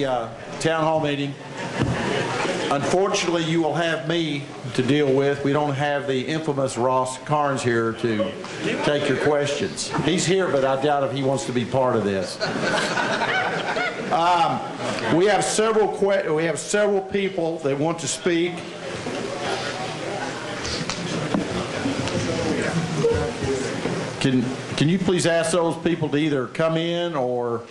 the town hall meeting. Unfortunately, you will have me to deal with. We don't have the infamous Ross Carnes here to take your questions. He's here, but I doubt if he wants to be part of this. We have several people that want to speak. Can you please ask those people to either come in or...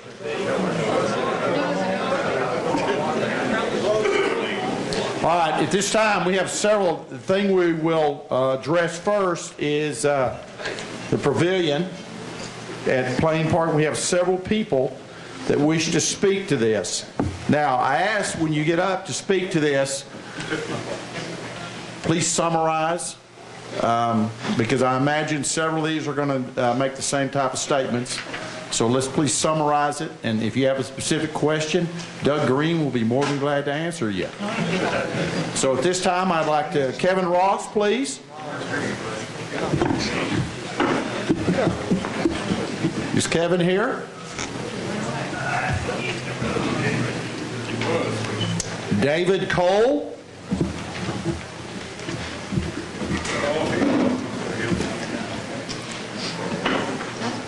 All right, at this time we have several. The thing we will address first is the pavilion at Plain Park. We have several people that wish to speak to this. Now, I ask when you get up to speak to this, please summarize, because I imagine several of these are going to make the same type of statements. So let's please summarize it, and if you have a specific question, Doug Green will be more than glad to answer you. So at this time, I'd like to, Kevin Ross, please. Is Kevin here? David Cole.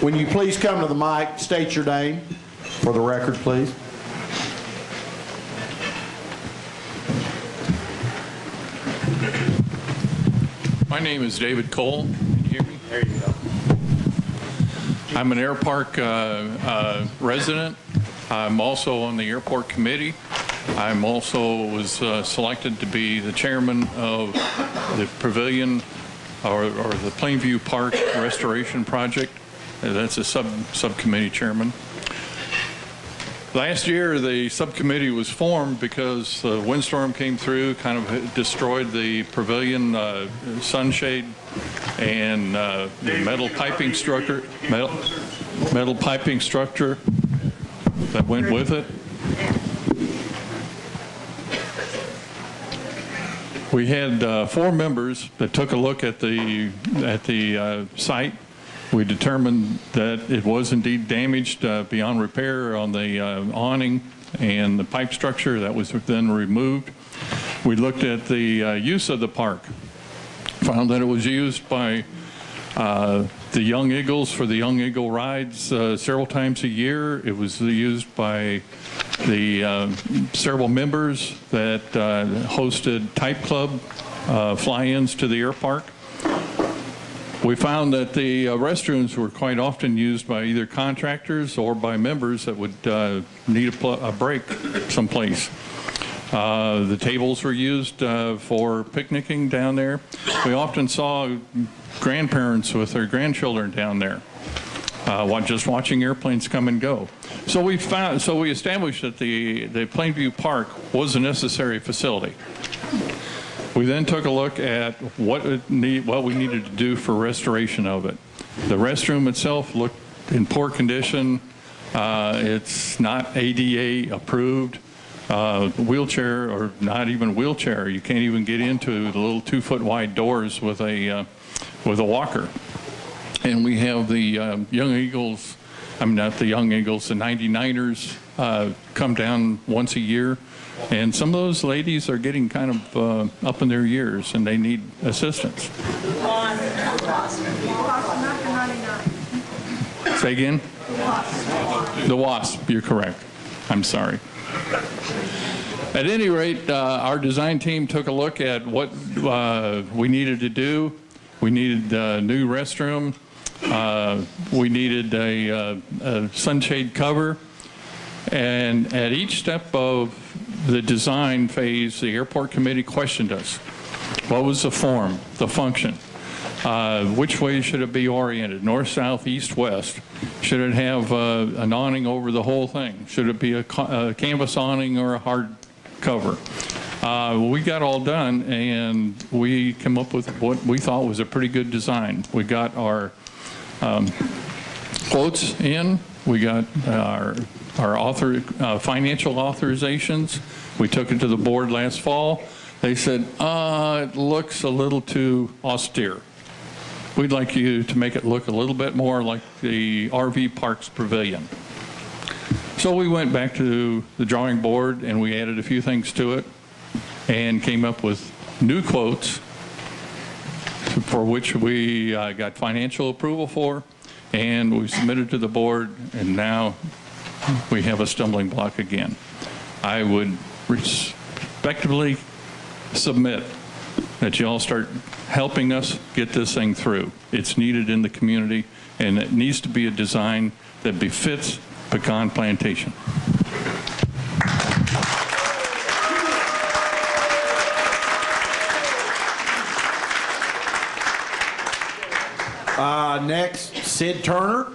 When you please come to the mic, state your name for the record, please. My name is David Cole. Can you hear me? There you go. I'm an Air Park resident. I'm also on the airport committee. I'm also was selected to be the chairman of the pavilion or the Plainview Park Restoration Project. That's a subcommittee chairman. Last year, the subcommittee was formed because the windstorm came through, kind of destroyed the pavilion sunshade and the metal piping structure that went with it. We had 4 members that took a look at the site. We determined that it was indeed damaged beyond repair on the awning and the pipe structure. That was then removed. We looked at the use of the park, found that it was used by the Young Eagles for the Young Eagle rides several times a year. It was used by the several members that hosted Type Club fly-ins to the air park. We found that the restrooms were quite often used by either contractors or by members that would need a break someplace. The tables were used for picnicking down there. We often saw grandparents with their grandchildren down there, just watching airplanes come and go. So we established that the Plainview Park was a necessary facility. We then took a look at what we needed to do for restoration of it. The restroom itself looked in poor condition. It's not ADA approved. Wheelchair, or not even wheelchair, you can't even get into the little 2-foot wide doors with a walker. And we have the Young Eagles, not the Young Eagles, the 99ers come down once a year. And some of those ladies are getting kind of up in their years, and they need assistance. Say again? The WASP, you're correct. I'm sorry. At any rate, our design team took a look at what we needed to do. We needed a new restroom. We needed a sunshade cover. And at each step of the design phase, the airport committee questioned us. What was the form, the function? Which way should it be oriented? North, south, east, west? Should it have an awning over the whole thing? Should it be a canvas awning or a hard cover? We got all done, and we came up with what we thought was a pretty good design. We got our quotes in. We got our financial authorizations. We took it to the board last fall. They said, it looks a little too austere. We'd like you to make it look a little bit more like the RV Parks Pavilion. So we went back to the drawing board and we added a few things to it and came up with new quotes for which we got financial approval for, and we submitted to the board, and now we have a stumbling block again. I would respectfully submit that you all start helping us get this thing through. It's needed in the community, and it needs to be a design that befits pecan plantation. Next, Sid Turner.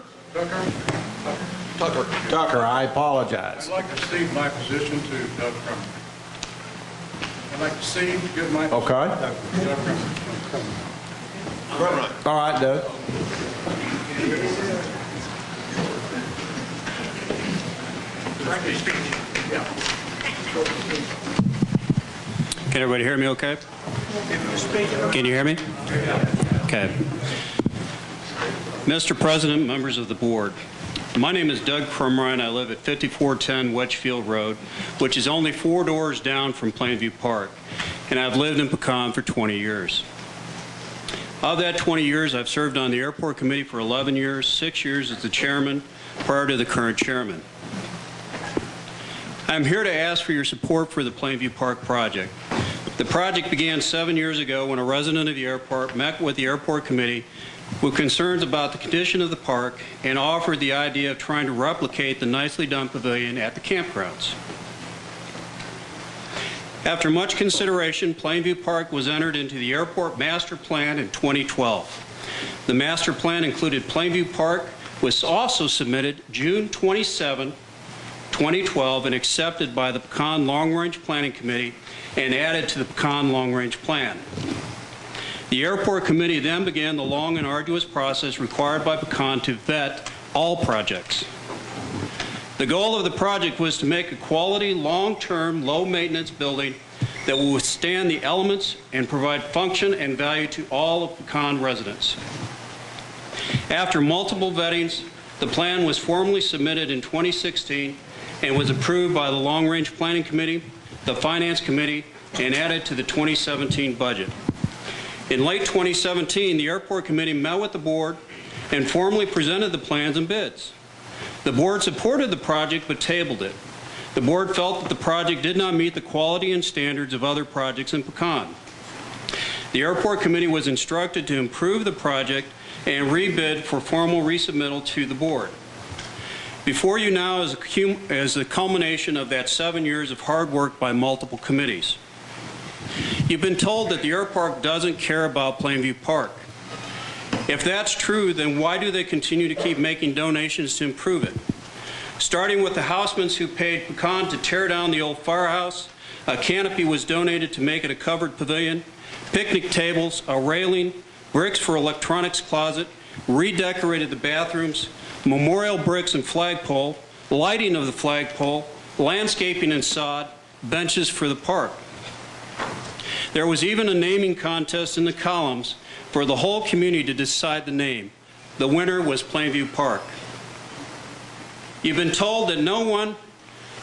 Tucker, I apologize. I'd like to cede my position to Doug Crummer. I'd like to cede, give my position Okay. to Doug Crummer. All right, Doug. Can everybody hear me okay? Can you hear me? Okay. Mr. President, members of the board, my name is Doug Crummer and I live at 5410 Wedgefield Road, which is only 4 doors down from Plainview Park, and I've lived in Pecan for 20 years. Of that 20 years, I've served on the airport committee for 11 years, 6 years as the chairman prior to the current chairman. I'm here to ask for your support for the Plainview Park project. The project began 7 years ago when a resident of the airport met with the airport committee with concerns about the condition of the park and offered the idea of trying to replicate the nicely done pavilion at the campgrounds. After much consideration, Plainview Park was entered into the airport master plan in 2012. The master plan included Plainview Park, was also submitted June 27, 2012, and accepted by the Pecan Long Range Planning Committee and added to the Pecan Long Range Plan. The airport committee then began the long and arduous process required by Pecan to vet all projects. The goal of the project was to make a quality, long-term, low-maintenance building that will withstand the elements and provide function and value to all of Pecan residents. After multiple vettings, the plan was formally submitted in 2016 and was approved by the Long Range Planning Committee, the Finance Committee, and added to the 2017 budget. In late 2017, the airport committee met with the board and formally presented the plans and bids. The board supported the project but tabled it. The board felt that the project did not meet the quality and standards of other projects in Pecan. The airport committee was instructed to improve the project and rebid for formal resubmittal to the board. Before you now is the culmination of that 7 years of hard work by multiple committees. You've been told that the airport doesn't care about Plainview Park. If that's true, then why do they continue to keep making donations to improve it? Starting with the housemans who paid Pecan to tear down the old firehouse, a canopy was donated to make it a covered pavilion, picnic tables, a railing, bricks for electronics closet, redecorated the bathrooms, memorial bricks and flagpole, lighting of the flagpole, landscaping and sod, benches for the park. There was even a naming contest in the columns for the whole community to decide the name. The winner was Plainview Park. You've been told that no one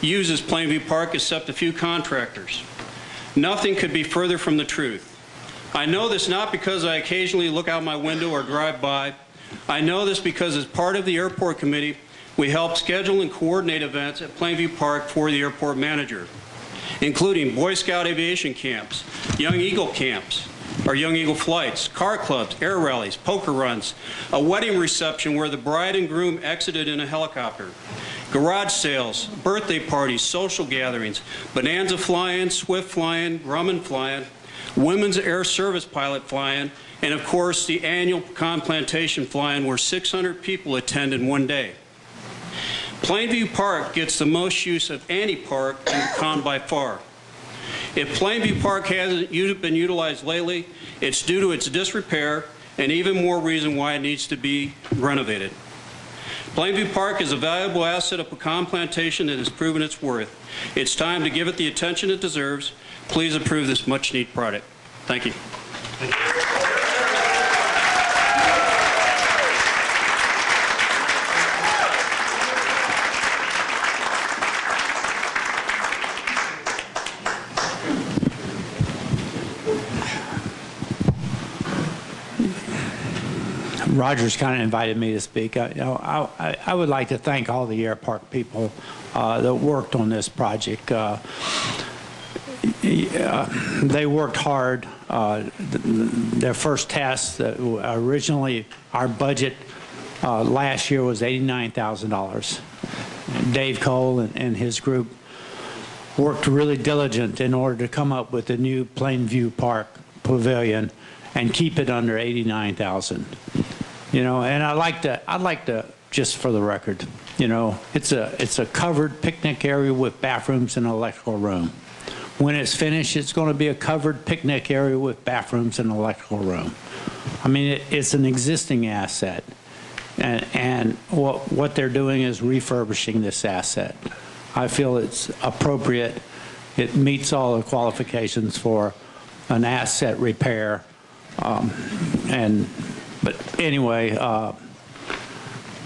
uses Plainview Park except a few contractors. Nothing could be further from the truth. I know this not because I occasionally look out my window or drive by. I know this because as part of the airport committee, we help schedule and coordinate events at Plainview Park for the airport manager, including Boy Scout aviation camps, Young Eagle camps, or Young Eagle flights, car clubs, air rallies, poker runs, a wedding reception where the bride and groom exited in a helicopter, garage sales, birthday parties, social gatherings, Bonanza fly-in, Swift fly-in, Grumman fly-in, Women's Air Service pilot fly-in, and of course the annual Pecan Plantation fly-in where 600 people attend in one day. Plainview Park gets the most use of any park in Pecan by far. If Plainview Park hasn't been utilized lately, it's due to its disrepair and even more reason why it needs to be renovated. Plainview Park is a valuable asset of Pecan Plantation that has proven its worth. It's time to give it the attention it deserves. Please approve this much-needed project. Thank you. Roger's kind of invited me to speak. I would like to thank all the Air Park people that worked on this project. They worked hard. Their first task, originally our budget last year was $89,000. Dave Cole and his group worked really diligent in order to come up with a new Plainview Park Pavilion and keep it under $89,000. You know, and I'd like to, just for the record, you know, it's a covered picnic area with bathrooms and an electrical room. When it's finished, it's going to be a covered picnic area with bathrooms and an electrical room. I mean, it's an existing asset. And what they're doing is refurbishing this asset. I feel it's appropriate. It meets all the qualifications for an asset repair. But anyway,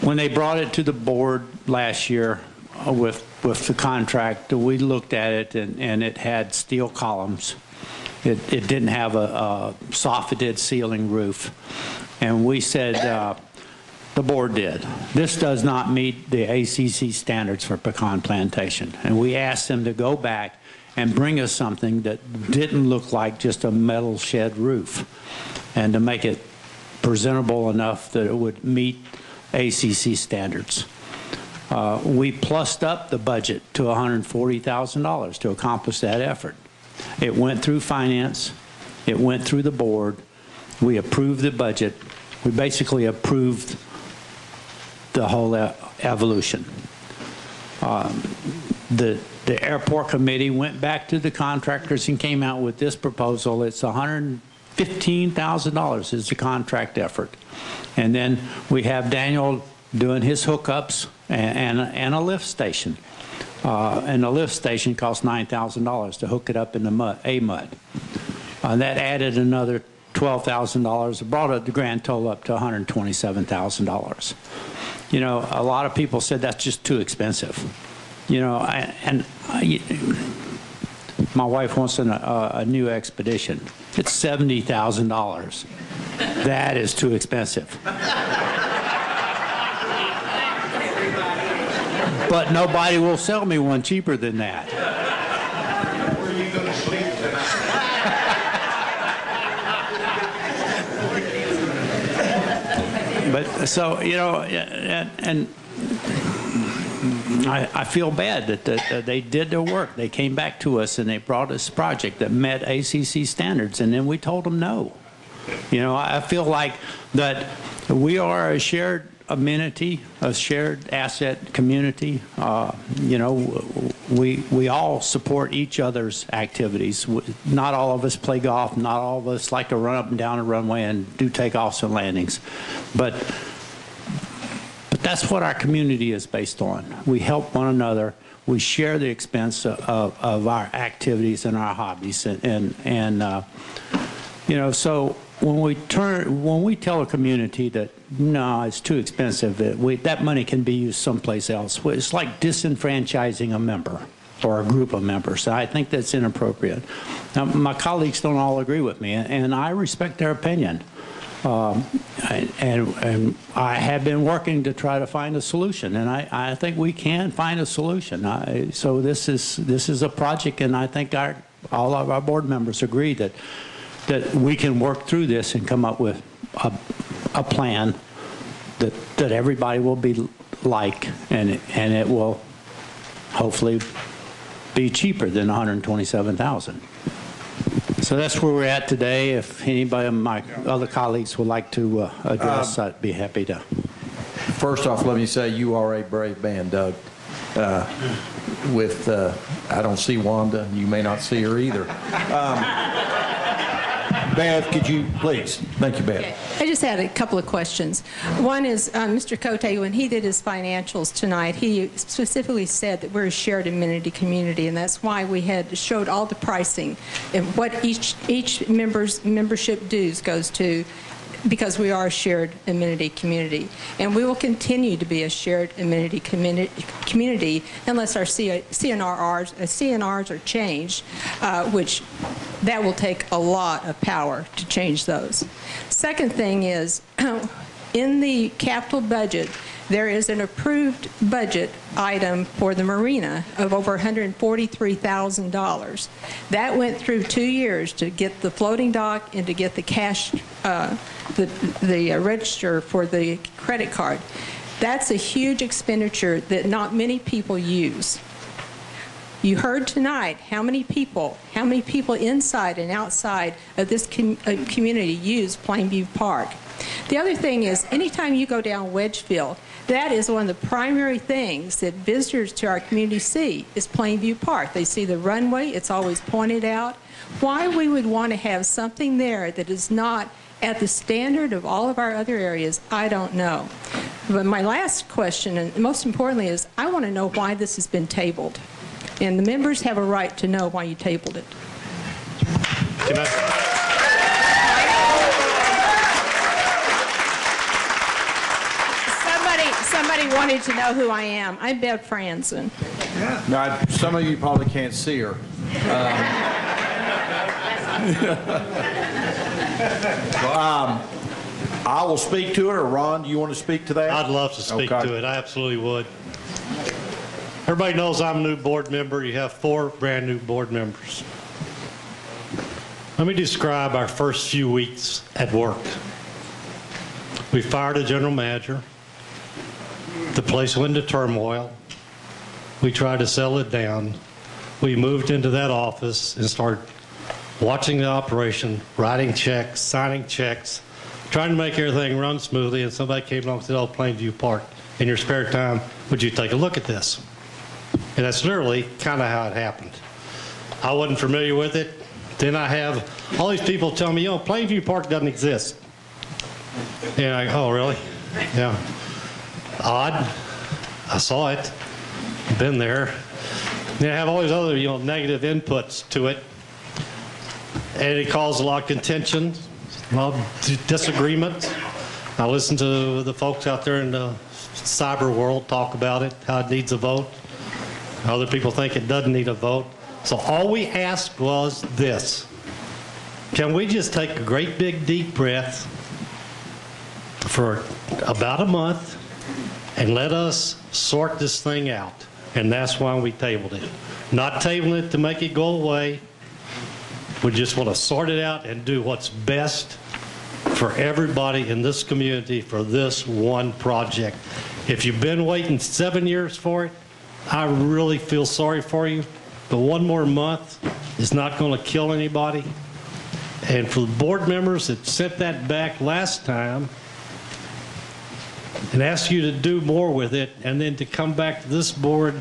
when they brought it to the board last year with the contract, we looked at it and it had steel columns. It didn't have a soffitted ceiling roof. And we said, the board did, this does not meet the ACC standards for pecan plantation. And we asked them to go back and bring us something that didn't look like just a metal shed roof, and to make it presentable enough that it would meet ACC standards. We plussed up the budget to $140,000 to accomplish that effort. It went through finance. It went through the board. We approved the budget. We basically approved the whole evolution. The airport committee went back to the contractors and came out with this proposal. It's $115,000 is the contract effort. And then we have Daniel doing his hookups and a lift station. And the lift station costs $9,000 to hook it up in the mud. That added another $12,000, brought the grand total up to $127,000. You know, a lot of people said that's just too expensive. You know, my wife wants a new Expedition. It's $70,000. That is too expensive. But nobody will sell me one cheaper than that. Where are you going to sleep tonight? But so, you know, and I feel bad that they did their work. They came back to us and they brought us a project that met ACC standards, and then we told them no. You know, I feel like that we are a shared amenity, a shared asset community. You know, we all support each other's activities. Not all of us play golf. Not all of us like to run up and down a runway and do takeoffs and landings. But that's what our community is based on. We help one another. We share the expense of our activities and our hobbies. And you know, so when we tell a community that no, it's too expensive, that money can be used someplace else. It's like disenfranchising a member or a group of members. I think that's inappropriate. Now, my colleagues don't all agree with me, and I respect their opinion. And I have been working to try to find a solution, and I think we can find a solution. So this is a project, and I think all of our board members agree that we can work through this and come up with a plan that everybody will be like, and it will hopefully be cheaper than $127,000. So that's where we're at today. If anybody of my other colleagues would like to address, I'd be happy to. First off, let me say you are a brave man, Doug. I don't see Wanda. You may not see her either. Beth, could you please? Thank you, Beth. Okay. I just had a couple of questions. One is Mr. Cote, when he did his financials tonight, he specifically said that we're a shared amenity community, and that's why we had showed all the pricing and what each member's membership dues goes to, because we are a shared amenity community. And we will continue to be a shared amenity community unless our CNRs are changed, which that will take a lot of power to change those. Second thing is, in the capital budget, there is an approved budget item for the marina of over $143,000. That went through 2 years to get the floating dock and to get the cash, the register for the credit card. That's a huge expenditure that not many people use. You heard tonight how many people inside and outside of this community use Plainview Park. The other thing is, anytime you go down Wedgefield, that is one of the primary things that visitors to our community see is Plainview Park. They see the runway, it's always pointed out. Why we would want to have something there that is not at the standard of all of our other areas, I don't know. But my last question, and most importantly, is I want to know why this has been tabled. And the members have a right to know why you tabled it. Somebody wanted to know who I am. I'm Bev Franzen. Now, some of you probably can't see her. I will speak to it, or Ron, do you want to speak to that? I'd love to speak to it. I absolutely would. Everybody knows I'm a new board member. You have 4 brand new board members. Let me describe our first few weeks at work. We fired a general manager. The place went into turmoil. We tried to sell it down. We moved into that office and started watching the operation, writing checks, signing checks, trying to make everything run smoothly, and somebody came along and said, oh, Plainview Park, in your spare time, would you take a look at this? And that's literally kind of how it happened. I wasn't familiar with it. Then I have all these people tell me, Plainview Park doesn't exist. And I go, oh, really? Yeah. Odd. I saw it. Been there. Then I have all these other, negative inputs to it. And it caused a lot of contention, a lot of disagreement. I listen to the folks out there in the cyber world talk about it, how it needs a vote. Other people think it doesn't need a vote. So all we asked was this. Can we just take a great big deep breath for about a month and let us sort this thing out? And that's why we tabled it. Not tabling it to make it go away. We just want to sort it out and do what's best for everybody in this community for this one project. If you've been waiting 7 years for it, I really feel sorry for you. But 1 more month is not going to kill anybody. And for the board members that sent that back last time and asked you to do more with it, and then to come back to this board,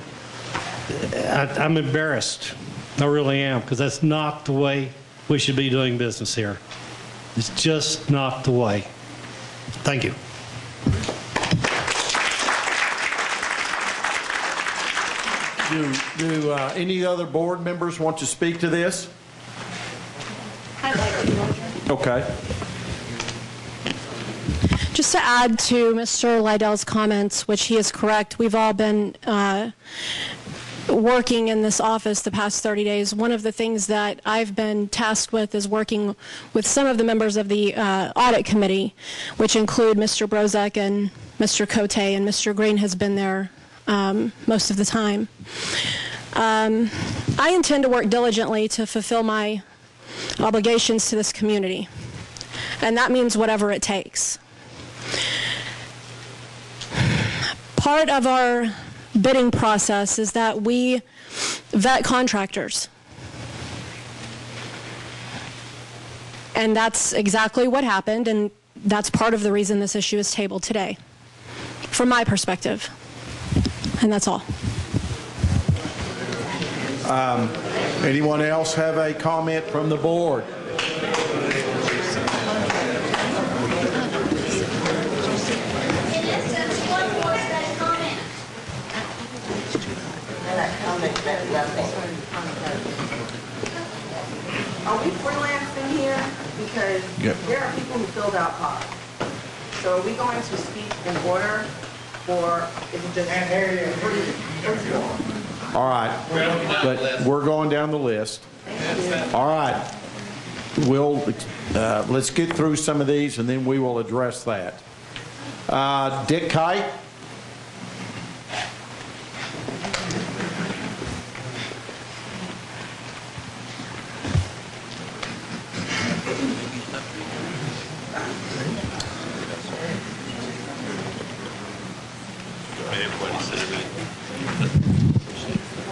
I'm embarrassed. I really am, because that's not the way we should be doing business here. It's just not the way. Thank you. Do any other board members want to speak to this? I'd like to. Okay. Just to add to Mr. Lydell's comments, which he is correct, we've all been working in this office the past 30 days. One of the things that I've been tasked with is working with some of the members of the audit committee, which include Mr. Brozek and Mr. Cote, and Mr. Green has been there most of the time. I intend to work diligently to fulfill my obligations to this community, and that means whatever it takes. Part of our bidding process is that we vet contractors. And that's exactly what happened, and that's part of the reason this issue is tabled today, from my perspective. And that's all. Anyone else have a comment from the board? Are we freelancing here? Because there are people who filled out pods. So are we going to speak in order, or is it just free? All right, but we're going down the list. All right, let's get through some of these, and then we will address that. Dick Kite.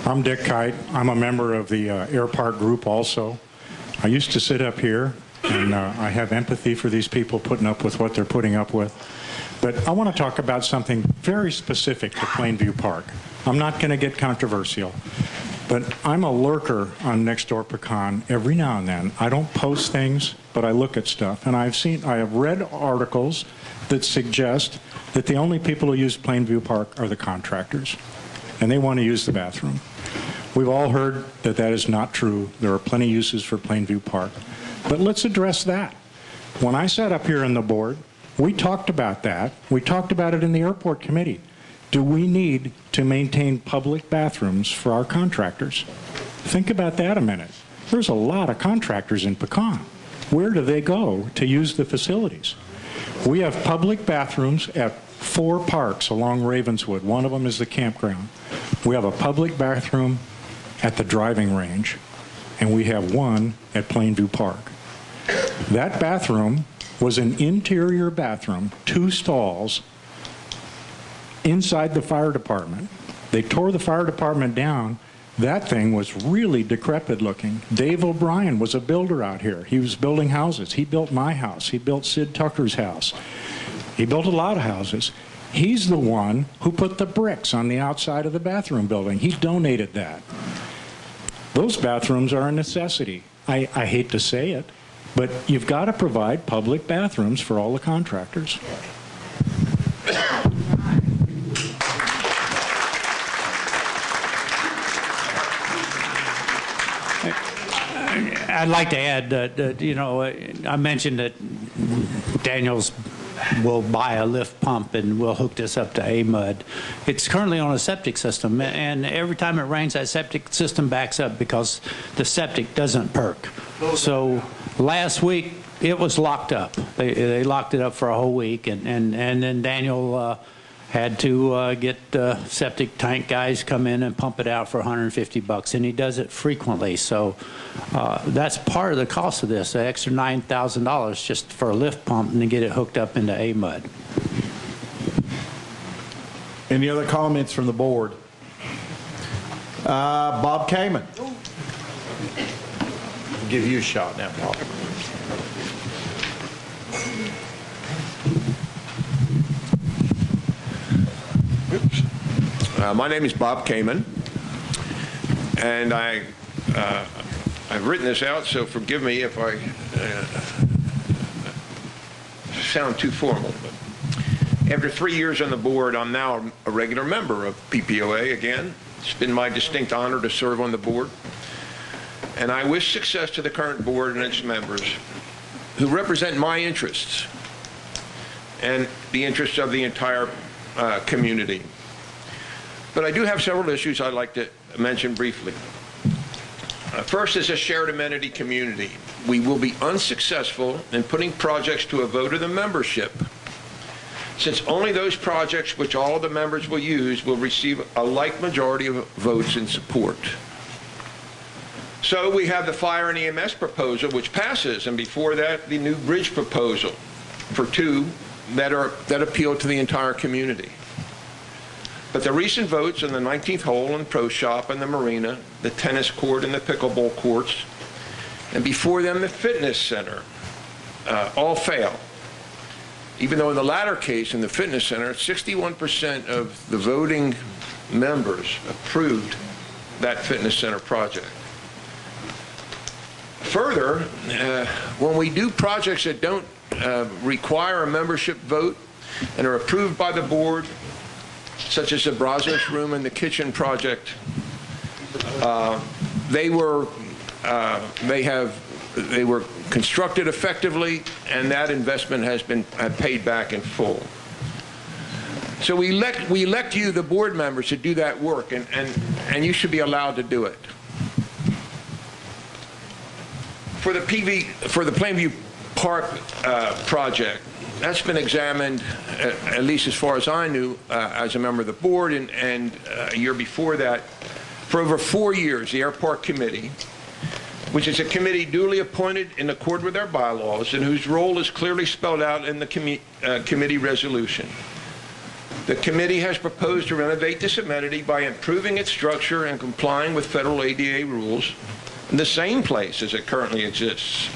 I'm Dick Kite. I'm a member of the Air Park group also. I used to sit up here, and I have empathy for these people putting up with what they're putting up with. But I want to talk about something very specific to Plainview Park. I'm not going to get controversial, but I'm a lurker on Nextdoor Pecan every now and then. I don't post things, but I look at stuff. And I have read articles that suggest that the only people who use Plainview Park are the contractors, and they want to use the bathroom. We've all heard that that is not true. There are plenty of uses for Plainview Park. But let's address that. When I sat up here on the board, we talked about that. We talked about it in the airport committee. Do we need to maintain public bathrooms for our contractors? Think about that a minute. There's a lot of contractors in Pecan. Where do they go to use the facilities? We have public bathrooms at 4 parks along Ravenswood. One of them is the campground. We have a public bathroom at the driving range, and we have one at Plainview Park. That bathroom was an interior bathroom, 2 stalls, inside the fire department. They tore the fire department down. That thing was really decrepit looking. Dave O'Brien was a builder out here. He was building houses. He built my house. He built Sid Tucker's house. He built a lot of houses. He's the one who put the bricks on the outside of the bathroom building. He donated that. Those bathrooms are a necessity. I hate to say it, but you've got to provide public bathrooms for all the contractors. I'd like to add that, you know, I mentioned that Daniels will buy a lift pump and we'll hook this up to AMUD. It's currently on a septic system, and every time it rains, that septic system backs up because the septic doesn't perk. So last week, it was locked up. They locked it up for a whole week, and then Daniel had to get septic tank guys come in and pump it out for $150, and he does it frequently. So that's part of the cost of this, the extra $9,000 just for a lift pump and to get it hooked up into AMUD. Any other comments from the board? Bob Kamen. I'll give you a shot now, Bob. My name is Bob Kamen, and I've written this out, so forgive me if I sound too formal. But after 3 years on the board, I'm now a regular member of PPOA again. It's been my distinct honor to serve on the board, and I wish success to the current board and its members who represent my interests and the interests of the entire community. But I do have several issues I'd like to mention briefly. First is a shared amenity community. We will be unsuccessful in putting projects to a vote of the membership, since only those projects which all of the members will use will receive a like majority of votes in support. So we have the fire and EMS proposal, which passes, and before that, the new bridge proposal for 2 that appeal to the entire community. But the recent votes on the 19th hole and Pro Shop and the marina, the tennis court and the pickleball courts, and before them the fitness center, all fail. Even though in the latter case, in the fitness center, 61% of the voting members approved that fitness center project. Further, when we do projects that don't require a membership vote and are approved by the board, such as the Brazos Room and the kitchen project, they were constructed effectively, and that investment has been paid back in full. So we elect you, the board members, to do that work, and you should be allowed to do it. For the Plainview Park project, That's been examined, at least as far as I knew, as a member of the board, and a year before that, for over 4 years, the Air Park Committee, which is a committee duly appointed in accord with our bylaws and whose role is clearly spelled out in the committee resolution. The committee has proposed to renovate this amenity by improving its structure and complying with federal ADA rules in the same place as it currently exists,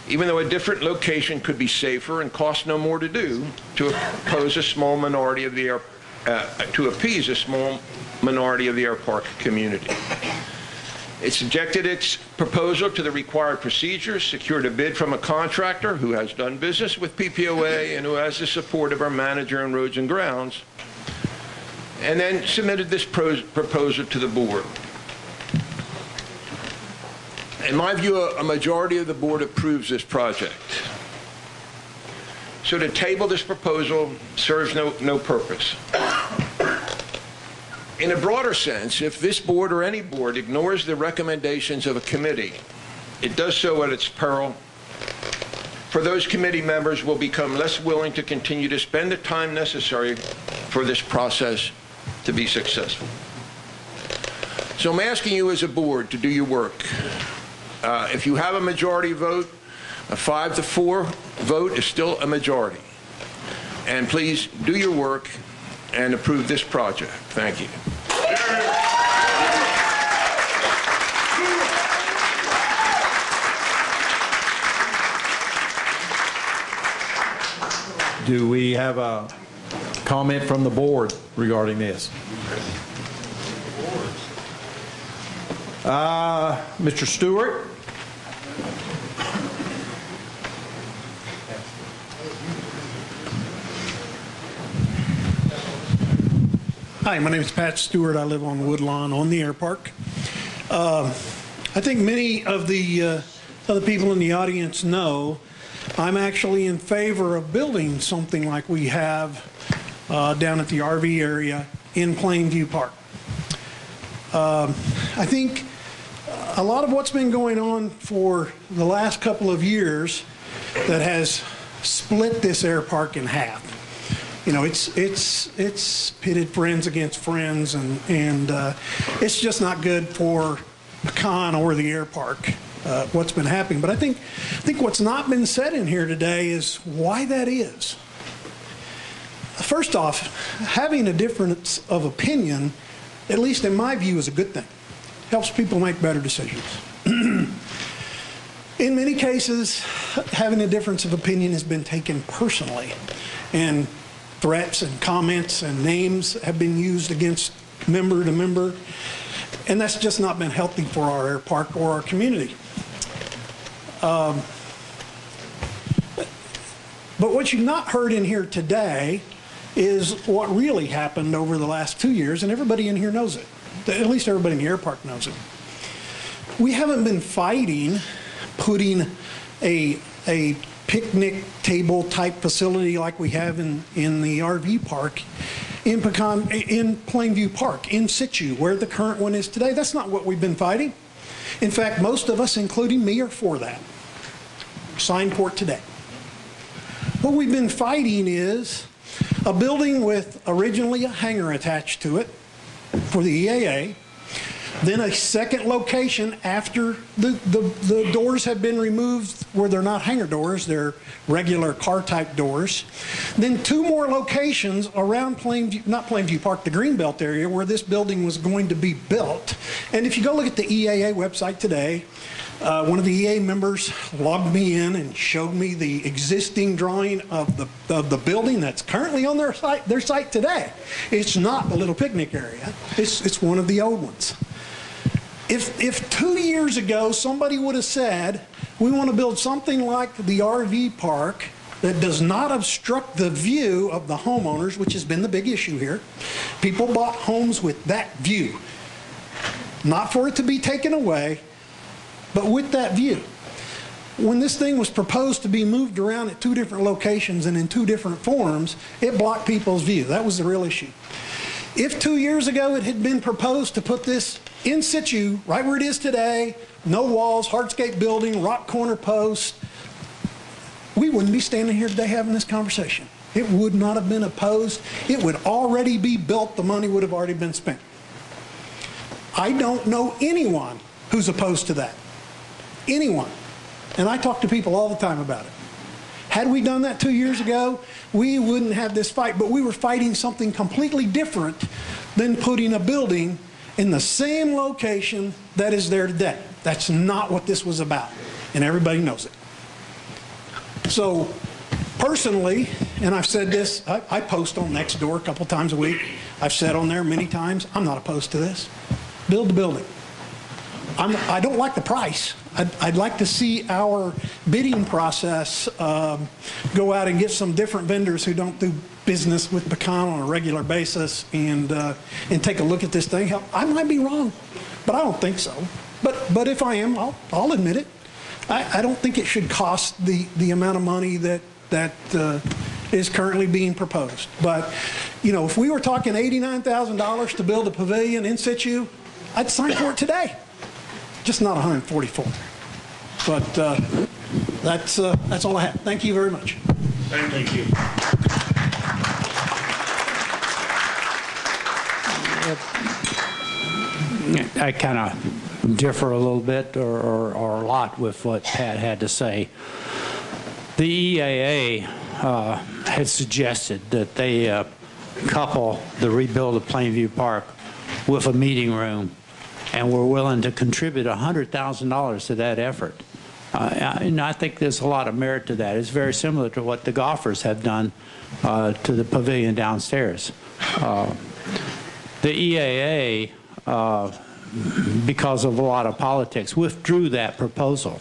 even though a different location could be safer and cost no more to do to appease a small minority of the Air Park community. It subjected its proposal to the required procedures, secured a bid from a contractor who has done business with PPOA and who has the support of our manager in Roads and Grounds, and then submitted this proposal to the board. In my view, a majority of the board approves this project. So to table this proposal serves no purpose. In a broader sense, if this board or any board ignores the recommendations of a committee, it does so at its peril. For those committee members will become less willing to continue to spend the time necessary for this process to be successful. So I'm asking you as a board to do your work. If you have a majority vote, a 5-4 vote is still a majority. And please do your work and approve this project. Thank you. Do we have a comment from the board regarding this? Mr. Stewart? Hi, my name is Pat Stewart. I live on Woodlawn on the air park. I think many of the other people in the audience know I'm actually in favor of building something like we have down at the RV area in Plainview Park. I think a lot of what's been going on for the last couple of years that has split this air park in half. You know, it's pitted friends against friends, and it's just not good for Pecan or the air park, what's been happening. But I think what's not been said in here today is why that is. First off, having a difference of opinion, at least in my view, is a good thing. Helps people make better decisions. In many cases, having a difference of opinion has been taken personally, and threats and comments and names have been used against member to member, and that's just not been healthy for our air park or our community. But what you've not heard in here today is what really happened over the last 2 years, and everybody in here knows it. At least everybody in the air park knows it. We haven't been fighting putting a picnic table type facility like we have in the RV park in Plainview Park, in situ, where the current one is today. That's not what we've been fighting. In fact, most of us, including me, are for that. Sign port today. What we've been fighting is a building with originally a hangar attached to it for the EAA, then a second location after the doors have been removed where they're not hangar doors, they're regular car type doors. Then 2 more locations around Plainview, not Plainview Park, the Greenbelt area where this building was going to be built. And if you go look at the EAA website today, one of the EA members logged me in and showed me the existing drawing of the building that's currently on their site today. It's not the little picnic area. It's one of the old ones. If 2 years ago somebody would have said, we want to build something like the RV park that does not obstruct the view of the homeowners, which has been the big issue here. People bought homes with that view. Not for it to be taken away, but with that view. When this thing was proposed to be moved around at 2 different locations and in 2 different forms, it blocked people's view. That was the real issue. If 2 years ago it had been proposed to put this in situ, right where it is today, no walls, hardscape building, rock corner post, we wouldn't be standing here today having this conversation. It would not have been opposed. It would already be built. The money would have already been spent. I don't know anyone who's opposed to that. Anyone. And I talk to people all the time about it. Had we done that 2 years ago, we wouldn't have this fight, but we were fighting something completely different than putting a building in the same location that is there today. That's not what this was about, and everybody knows it. So, personally, and I've said this, I post on Nextdoor a couple times a week. I've said on there many times, I'm not opposed to this. Build the building. I don't like the price. I'd like to see our bidding process go out and get some different vendors who don't do business with Pecan on a regular basis and take a look at this thing. I might be wrong, but I don't think so. But if I am, I'll admit it. I don't think it should cost the amount of money that is currently being proposed. But, you know, if we were talking $89,000 to build a pavilion in situ, I'd sign for it today. Just not 144. But that's all I have. Thank you very much. Thank you. I kind of differ a little bit or a lot with what Pat had to say. The EAA had suggested that they couple the rebuild of Plainview Park with a meeting room, and we're willing to contribute $100,000 to that effort. And I think there's a lot of merit to that. It's very similar to what the golfers have done to the pavilion downstairs. The EAA, because of a lot of politics, withdrew that proposal.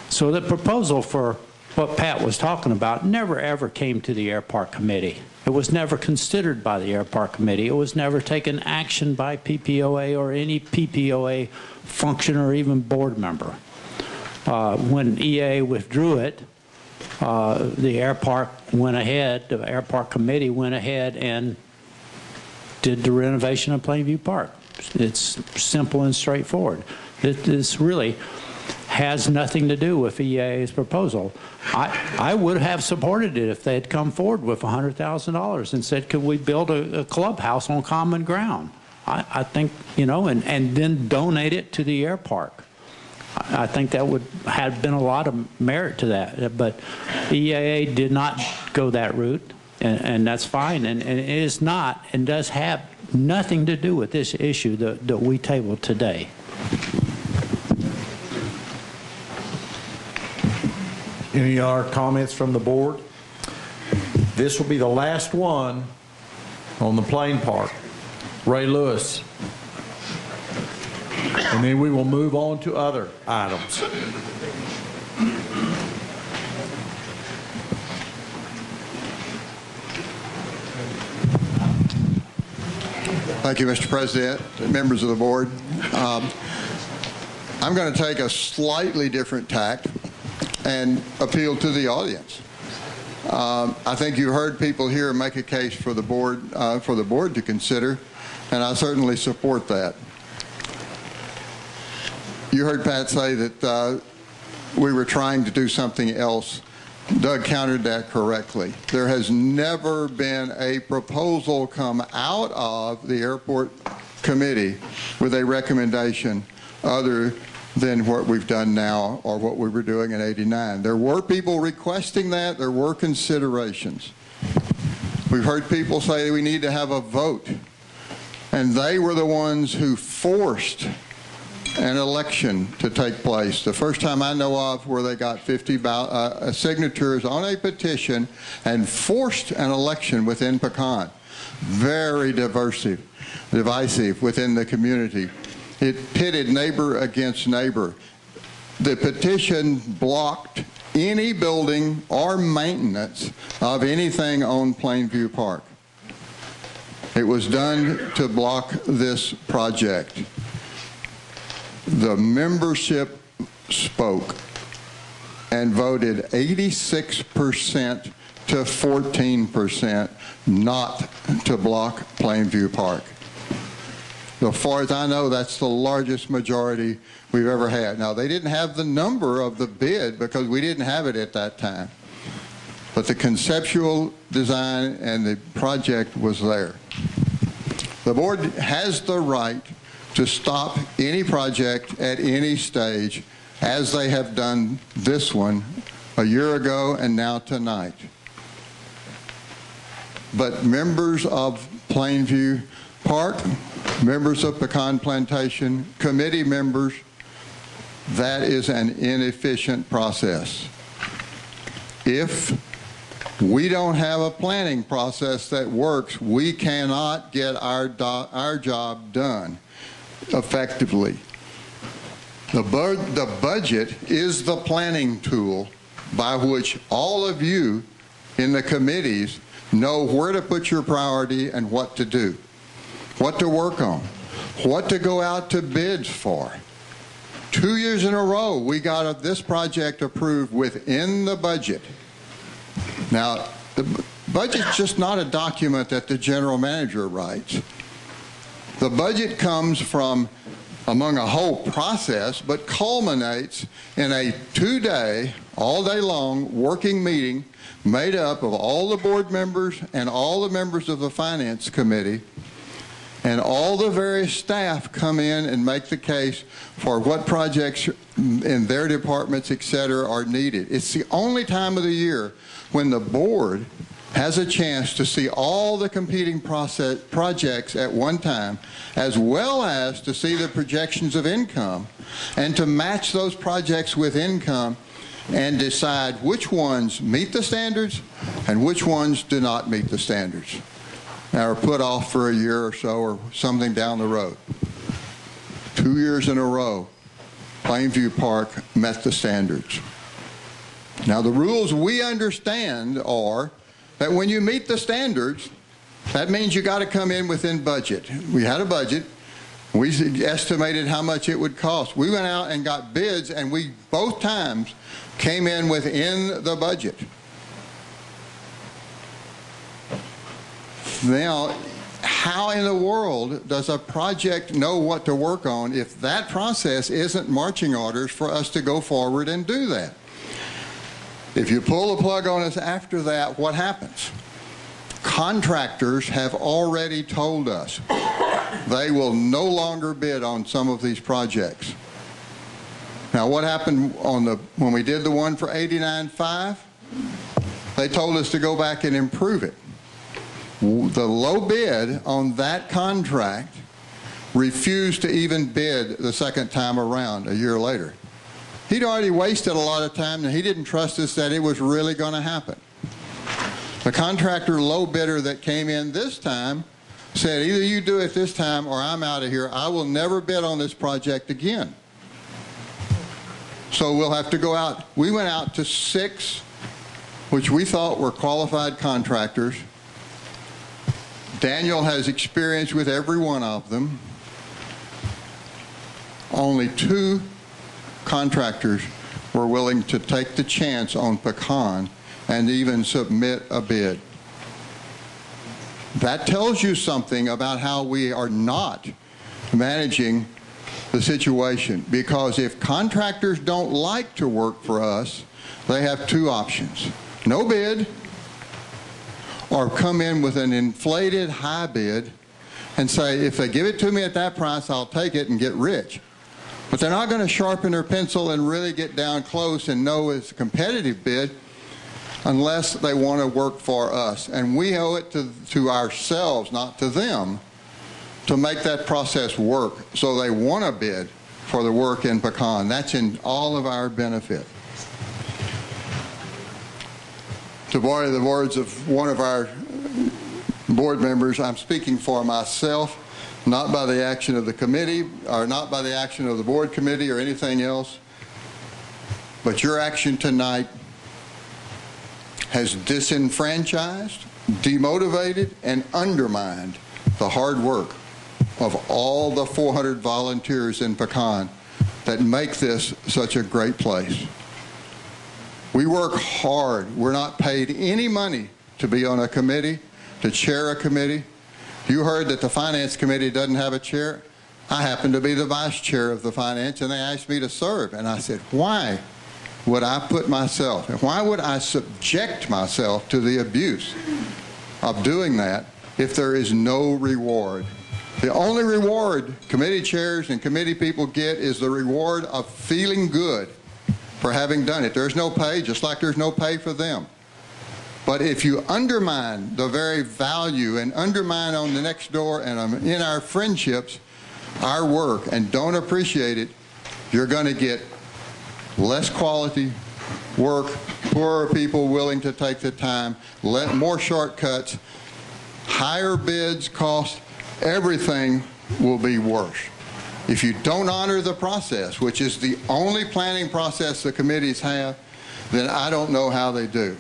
So the proposal for what Pat was talking about never ever came to the Air Park Committee. It was never considered by the Air Park Committee. It was never taken action by PPOA or any PPOA function or even board member. When EA withdrew it, the Air Park went ahead, the Air Park Committee went ahead and did the renovation of Plainview Park. It's simple and straightforward. This really has nothing to do with EA's proposal. I would have supported it if they had come forward with $100,000 and said, could we build a clubhouse on common ground? I think, you know, and then donate it to the air park. I think that would have been a lot of merit to that. But EAA did not go that route, and that's fine. And it is not and does have nothing to do with this issue that we tabled today. Any other comments from the board? This will be the last one on the Plain Park. Ray Lewis. And then we will move on to other items. Thank you, Mr. President, members of the board. I'm going to take a slightly different tack and appeal to the audience. I think you heard people here make a case for the board to consider, and I certainly support that. You heard Pat say that we were trying to do something else. Doug countered that correctly. There has never been a proposal come out of the airport committee with a recommendation other than what we've done now or what we were doing in '89. There were people requesting that. There were considerations. We've heard people say we need to have a vote, and they were the ones who forced an election to take place. The first time I know of where they got 50 signatures on a petition and forced an election within Pecan. Very divisive within the community. It pitted neighbor against neighbor. The petition blocked any building or maintenance of anything on Plainview Park. It was done to block this project. The membership spoke and voted 86% to 14% not to block Plainview Park. As far as I know, that's the largest majority we've ever had. Now, they didn't have the number of the bid because we didn't have it at that time. but the conceptual design and the project was there. The board has the right to stop any project at any stage, as they have done this one a year ago and now tonight. But members of Plainview Park, members of Pecan Plantation, committee members, that is an inefficient process. If we don't have a planning process that works, we cannot get our job done effectively. The budget is the planning tool by which all of you in the committees know where to put your priority and what to do, what to work on, what to go out to bids for. 2 years in a row, we got this project approved within the budget. Now, the budget's just not a document that the general manager writes. The budget comes from among a whole process, but culminates in a 2-day, all day long working meeting made up of all the board members and all the members of the finance committee, and all the various staff come in and make the case for what projects in their departments, et cetera, are needed. It's the only time of the year when the board has a chance to see all the competing projects at one time, as well as to see the projections of income, and to match those projects with income and decide which ones meet the standards and which ones do not meet the standards, or put off for a year or so or something down the road. 2 years in a row, Plainview Park met the standards. Now, the rules we understand are that when you meet the standards, that means you got to come in within budget. We had a budget. We estimated how much it would cost. We went out and got bids, and we both times came in within the budget. Now, how in the world does a project know what to work on if that process isn't marching orders for us to go forward and do that? If you pull the plug on us after that, what happens? Contractors have already told us they will no longer bid on some of these projects. Now, what happened when we did the one for 89.5? They told us to go back and improve it. The low bid on that contract refused to even bid the second time around a year later. He'd already wasted a lot of time, and he didn't trust us that it was really going to happen. The contractor low bidder that came in this time said, either you do it this time or I'm out of here. I will never bid on this project again. So we'll have to go out. We went out to 6, which we thought were qualified contractors. Daniel has experience with every one of them. Only 2 contractors were willing to take the chance on Pecan and even submit a bid. That tells you something about how we are not managing the situation, because if contractors don't like to work for us, they have 2 options: no bid, or come in with an inflated high bid and say, if they give it to me at that price, I'll take it and get rich. But they're not going to sharpen their pencil and really get down close and know it's a competitive bid unless they want to work for us. And we owe it to ourselves, not to them, to make that process work so they want to bid for the work in Pecan. That's in all of our benefit. To borrow the words of one of our board members, I'm speaking for myself, not by the action of the committee, or not by the action of the board committee or anything else, but your action tonight has disenfranchised, demotivated, and undermined the hard work of all the 400 volunteers in Pecan that make this such a great place. We work hard. We're not paid any money to be on a committee, to chair a committee. You heard that the finance committee doesn't have a chair. I happen to be the vice chair of the finance, and they asked me to serve. And I said, why? would I put myself, and why would I subject myself to the abuse of doing that if there is no reward? The only reward committee chairs and committee people get is the reward of feeling good for having done it. There's no pay, just like there's no pay for them. But if you undermine the very value and undermine on the next door and in our friendships, our work, and don't appreciate it, you're going to get less quality work, poorer people willing to take the time, more shortcuts, higher bids, cost, everything will be worse. If you don't honor the process, which is the only planning process the committees have, then I don't know how they do.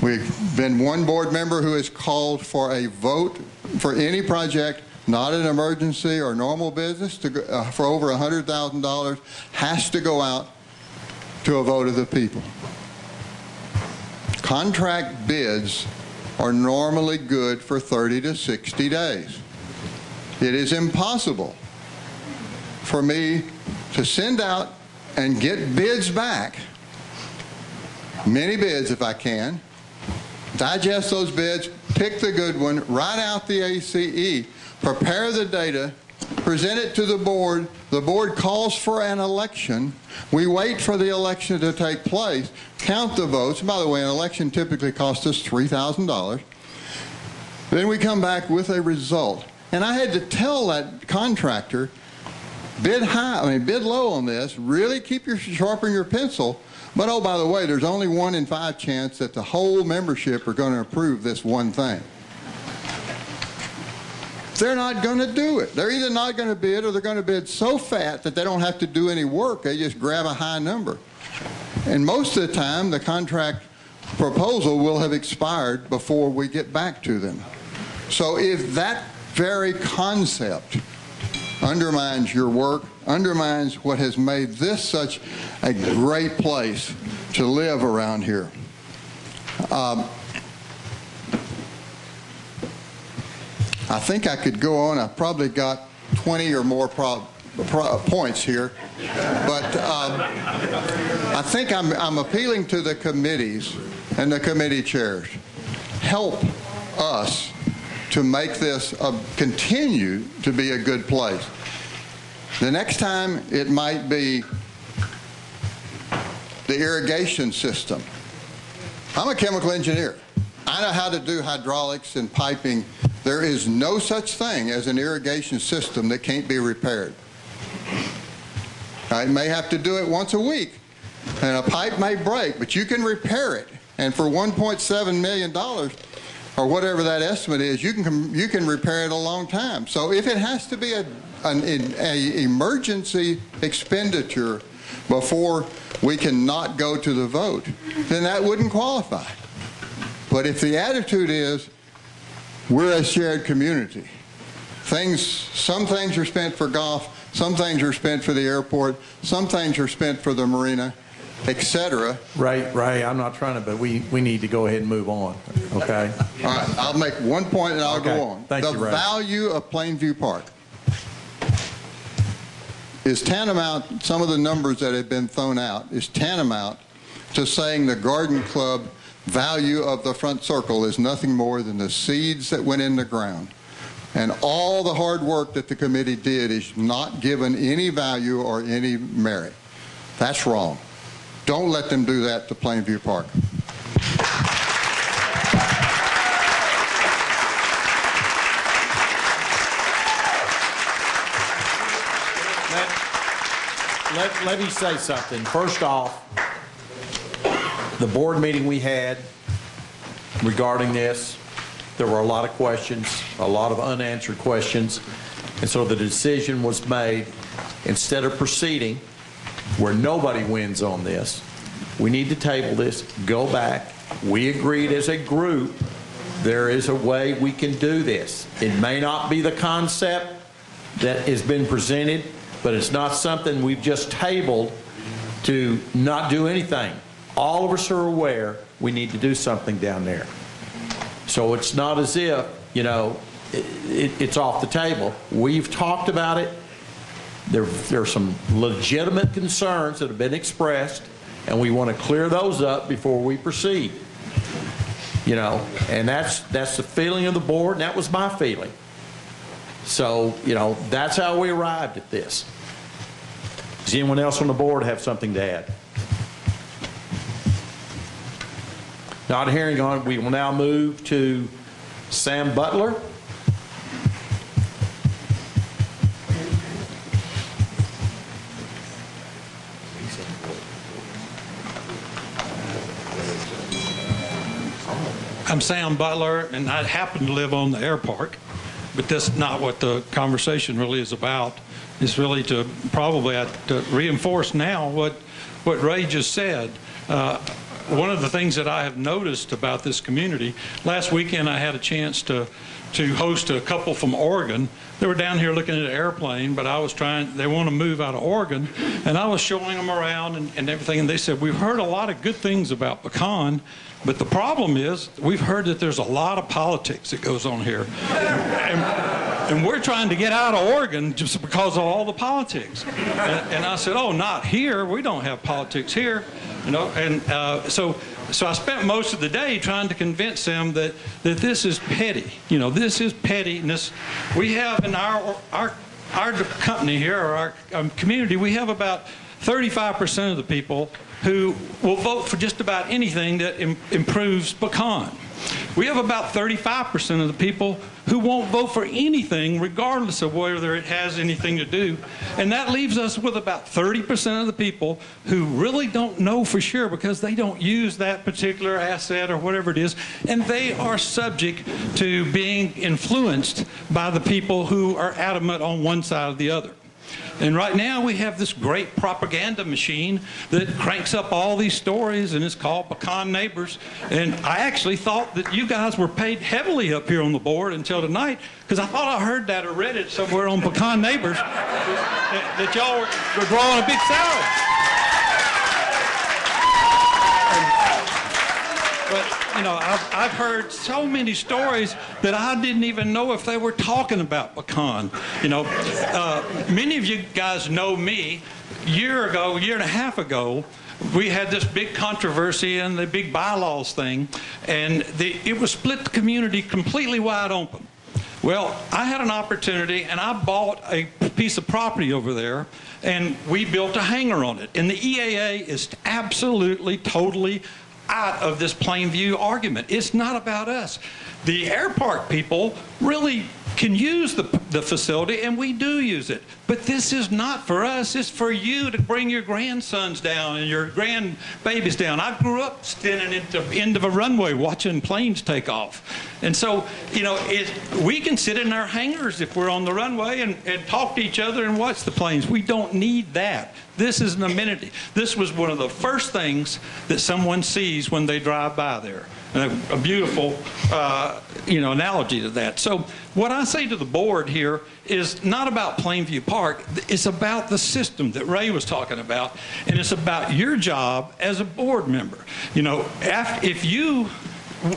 We've been one board member who has called for a vote for any project, not an emergency or normal business, for over $100,000, has to go out to a vote of the people. Contract bids are normally good for 30 to 60 days. It is impossible for me to send out and get bids back, many bids if I can, digest those bids, pick the good one, write out the ACE, prepare the data, present it to the board calls for an election, we wait for the election to take place, count the votes, by the way, an election typically costs us $3,000, then we come back with a result. And I had to tell that contractor, bid low on this, really sharpen your pencil, but oh, by the way, there's only 1 in 5 chance that the whole membership are going to approve this one thing. They're not going to do it. They're either not going to bid or they're going to bid so fat that they don't have to do any work. They just grab a high number. And most of the time, the contract proposal will have expired before we get back to them. So if that very concept undermines your work, undermines what has made this such a great place to live around here. I think I could go on. I've probably got 20 or more points here, but I think I'm appealing to the committees and the committee chairs. Help us to make this continue to be a good place. The next time it might be the irrigation system. I'm a chemical engineer. I know how to do hydraulics and piping. There is no such thing as an irrigation system that can't be repaired. I may have to do it once a week, and a pipe may break, but you can repair it. And for $1.7 million, or whatever that estimate is, you can repair it a long time. So if it has to be an emergency expenditure before we can not go to the vote, then that wouldn't qualify. But if the attitude is, we're a shared community, some things are spent for golf, some things are spent for the airport, some things are spent for the marina, etc. Ray, I'm not trying to, but we need to go ahead and move on, okay? All right, I'll make one point and I'll go on. Thank you, Ray. The value of Plainview Park is tantamount, some of the numbers that have been thrown out, is tantamount to saying the Garden Club value of the front circle is nothing more than the seeds that went in the ground. And all the hard work that the committee did is not given any value or any merit. That's wrong. Don't let them do that to Plainview Park. Let me say something. First off, the board meeting we had regarding this, there were a lot of questions, a lot of unanswered questions, and so the decision was made, instead of proceeding where nobody wins on this, we need to table this, go back. We agreed as a group there is a way we can do this. It may not be the concept that has been presented, but it's not something we've just tabled to not do anything. All of us are aware we need to do something down there. So it's not as if, it's off the table. We've talked about it. There are some legitimate concerns that have been expressed, and we want to clear those up before we proceed. You know, and that's the feeling of the board, and that was my feeling. So, you know, that's how we arrived at this. Does anyone else on the board have something to add? Not hearing on it, we will now move to Sam Butler. I'm Sam Butler, and I happen to live on the air park, but that's not what the conversation really is about. It's really to probably to reinforce now what Ray just said. One of the things that I have noticed about this community, last weekend I had a chance to host a couple from Oregon. They were down here looking at an airplane, but they want to move out of Oregon, and I was showing them around and everything, and they said, we've heard a lot of good things about Pecan, but the problem is we've heard that there's a lot of politics that goes on here. And we're trying to get out of Oregon just because of all the politics. And I said, oh, not here. We don't have politics here. You know, and so I spent most of the day trying to convince them that this is petty. You know, this is pettiness. We have in our company here, or our community, we have about 35% of the people who will vote for just about anything that improves Pecan. We have about 35% of the people who won't vote for anything regardless of whether it has anything to do. And that leaves us with about 30% of the people who really don't know for sure because they don't use that particular asset or whatever it is, and they are subject to being influenced by the people who are adamant on one side or the other. And right now we have this great propaganda machine that cranks up all these stories, and it's called Pecan Neighbors. And I actually thought that you guys were paid heavily up here on the board until tonight, because I thought I heard that or read it somewhere on Pecan Neighbors that y'all were drawing a big salary. But, you know, I've heard so many stories that I didn't even know if they were talking about Pecan. You know, many of you guys know me. A year and a half ago, we had this big controversy and the big bylaws thing, and it was split the community completely wide open. Well, I had an opportunity, and I bought a piece of property over there, and we built a hangar on it. And the EAA is absolutely, totally out of this Plainview argument. It's not about us. The air park people really can use the facility, and we do use it. But this is not for us. It's for you to bring your grandsons down and your grandbabies down. I grew up standing at the end of a runway watching planes take off. And so, you know, we can sit in our hangars if we're on the runway and talk to each other and watch the planes. We don't need that. This is an amenity. This was one of the first things that someone sees when they drive by there. And a beautiful, you know, analogy to that. So what I say to the board here is not about Plainview Park. It's about the system that Ray was talking about, and it's about your job as a board member. You know,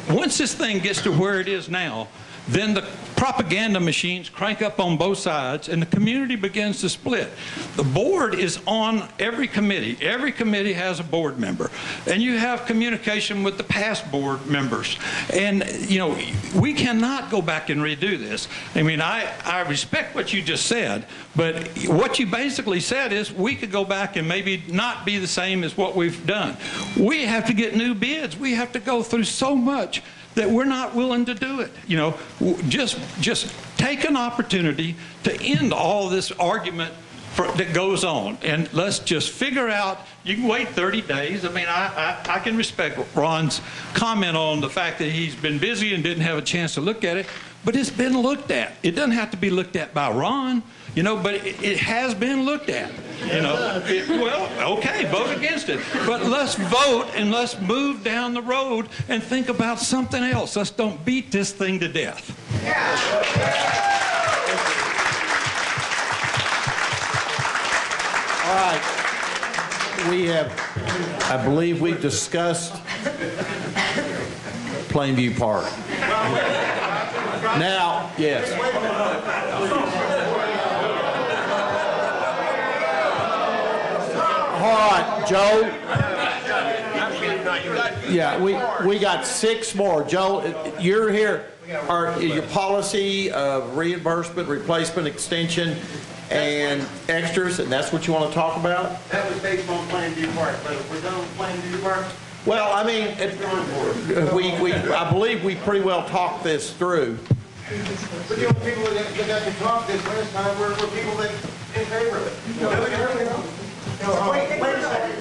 once this thing gets to where it is now, then the propaganda machines crank up on both sides and the community begins to split. The board is on every committee. Every committee has a board member. And you have communication with the past board members. And, you know, we cannot go back and redo this. I mean, I respect what you just said, but what you basically said is we could go back and maybe not be the same as what we've done. We have to get new bids. We have to go through so much that we're not willing to do it. You know, just take an opportunity to end all this argument that goes on, and let's just figure out. You can wait 30 days. I mean, I can respect Ron's comment on the fact that he's been busy and didn't have a chance to look at it, but it's been looked at. It doesn't have to be looked at by Ron, you know, but it has been looked at. You know, well, okay, vote against it. But let's vote and let's move down the road and think about something else. Let's don't beat this thing to death. All right. I believe we've discussed Plainview Park. Now, yes. right, Joe. Yeah, we got 6 more. Joe, you're here. Your policy of reimbursement, replacement, extension, and extras, and that's what you want to talk about? That was based on Plainview Park, but if we're done with Plainview Park, well, I mean, I believe we pretty well talked this through. but the only people that got to talk this last time were people that in favor of it. Wait a second.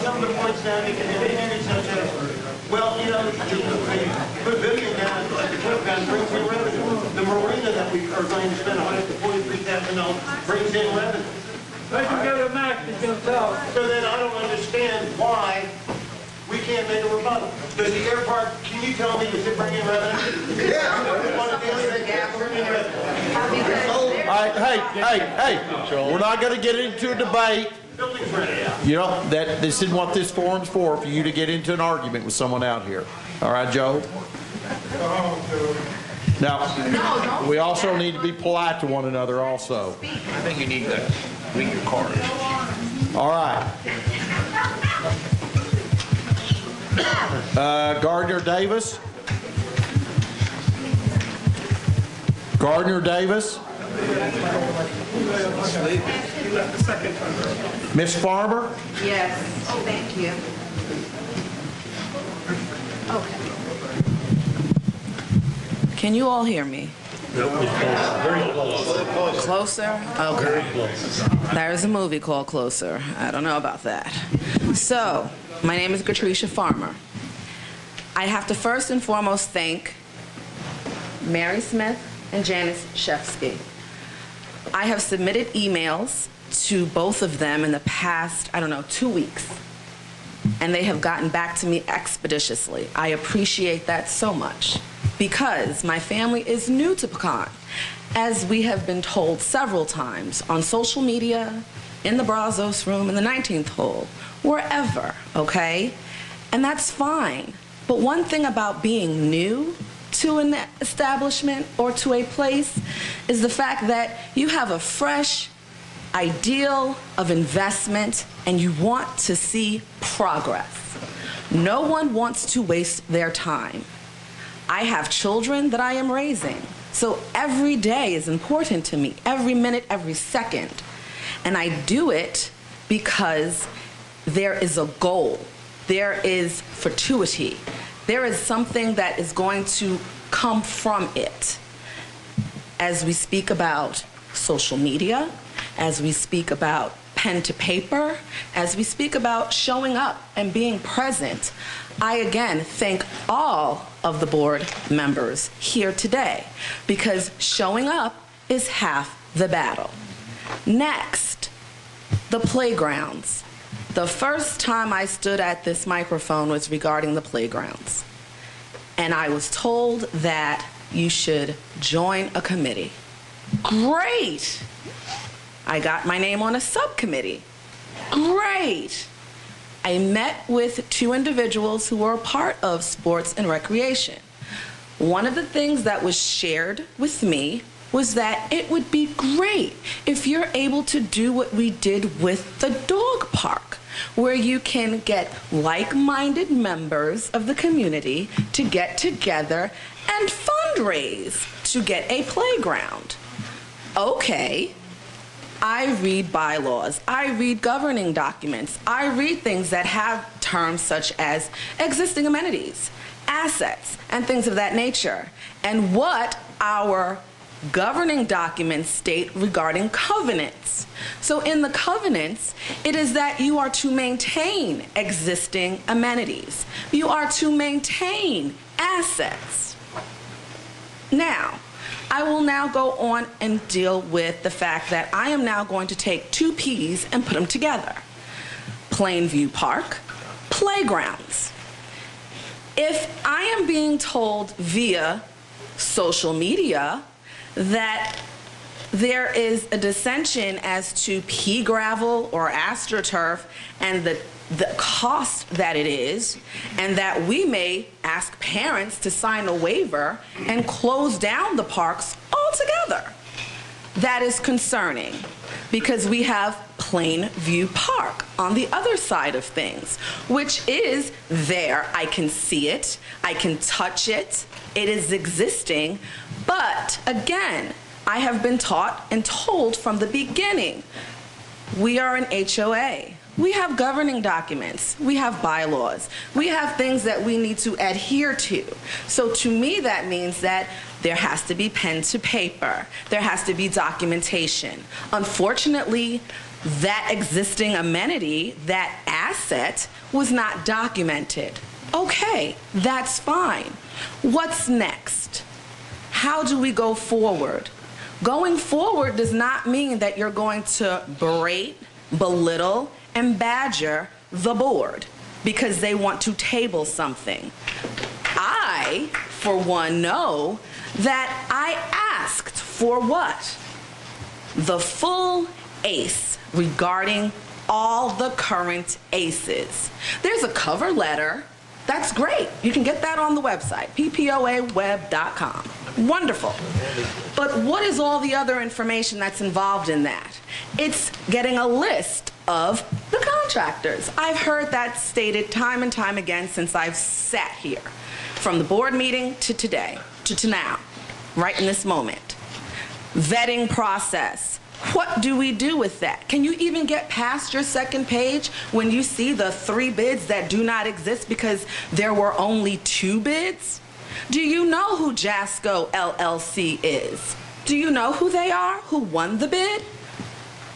Some of the points down, you can indicate such as, well, you know, the pavilion down at the campground brings in revenue. The marina that we are going to spend $143,000 brings in revenue. But you go to Max, he's going to tell. So then I don't understand why we can't make a rebuttal. Does the air park, can you tell me, does it bring in revenue? Yeah. All right, hey, we're not going to get into a debate. You know, this isn't what this forum's for you to get into an argument with someone out here. All right, Joe? Now, we also need to be polite to one another also. I think you need to read your cards. All right. Gardner Davis. Gardner Davis. Miss Farmer. Yes. Oh, thank you. Okay. Can you all hear me? Very close. Closer? Okay. There's a movie called Closer. I don't know about that. So, my name is Patricia Farmer. I have to first and foremost thank Mary Smith and Janice Shefsky. I have submitted emails to both of them in the past, 2 weeks, and they have gotten back to me expeditiously. I appreciate that so much because my family is new to Pecan, as we have been told several times on social media, in the Brazos room, in the 19th hole, wherever, okay? And that's fine. But one thing about being new to an establishment or to a place is the fact that you have a fresh ideal of investment and you want to see progress. No one wants to waste their time. I have children that I am raising, so every day is important to me, every minute, every second. And I do it because there is a goal, there is fortuity, there is something that is going to come from it. As we speak about social media, as we speak about pen to paper, as we speak about showing up and being present, I again thank all of the board members here today because showing up is half the battle. Next, the playgrounds. The first time I stood at this microphone was regarding the playgrounds. And I was told that you should join a committee. Great! I got my name on a subcommittee. Great! I met with 2 individuals who were a part of sports and recreation. One of the things that was shared with me was that it would be great if you're able to do what we did with the dog park, where you can get like-minded members of the community to get together and fundraise to get a playground. Okay, I read bylaws, I read governing documents, I read things that have terms such as existing amenities, assets, and things of that nature, and what our governing documents state regarding covenants. So in the covenants, it is that you are to maintain existing amenities. You are to maintain assets. Now, I will now go on and deal with the fact that I am now going to take 2 P's and put them together. Plainview Park, playgrounds. If I am being told via social media that there is a dissension as to pea gravel or astroturf and the cost that it is, and that we may ask parents to sign a waiver and close down the parks altogether. That is concerning because we have Plainview Park on the other side of things, which is there. I can see it. I can touch it. It is existing. But again, I have been taught and told from the beginning, we are an HOA. We have governing documents. We have bylaws. We have things that we need to adhere to. So to me, that means that there has to be pen to paper. There has to be documentation. Unfortunately, that existing amenity, that asset, was not documented. Okay, that's fine. What's next? How do we go forward? Going forward does not mean that you're going to berate, belittle, and badger the board because they want to table something. I, for one, know that I asked for what? The full ACE regarding all the current ACEs. There's a cover letter. That's great. You can get that on the website, ppoaweb.com. Wonderful. But what is all the other information that's involved in that? It's getting a list of the contractors. I've heard that stated time and time again since I've sat here, from the board meeting to today, to now, right in this moment. Vetting process. What do we do with that? Can you even get past your second page when you see the 3 bids that do not exist because there were only 2 bids? Do you know who Jasco LLC is? Do you know who they are, who won the bid?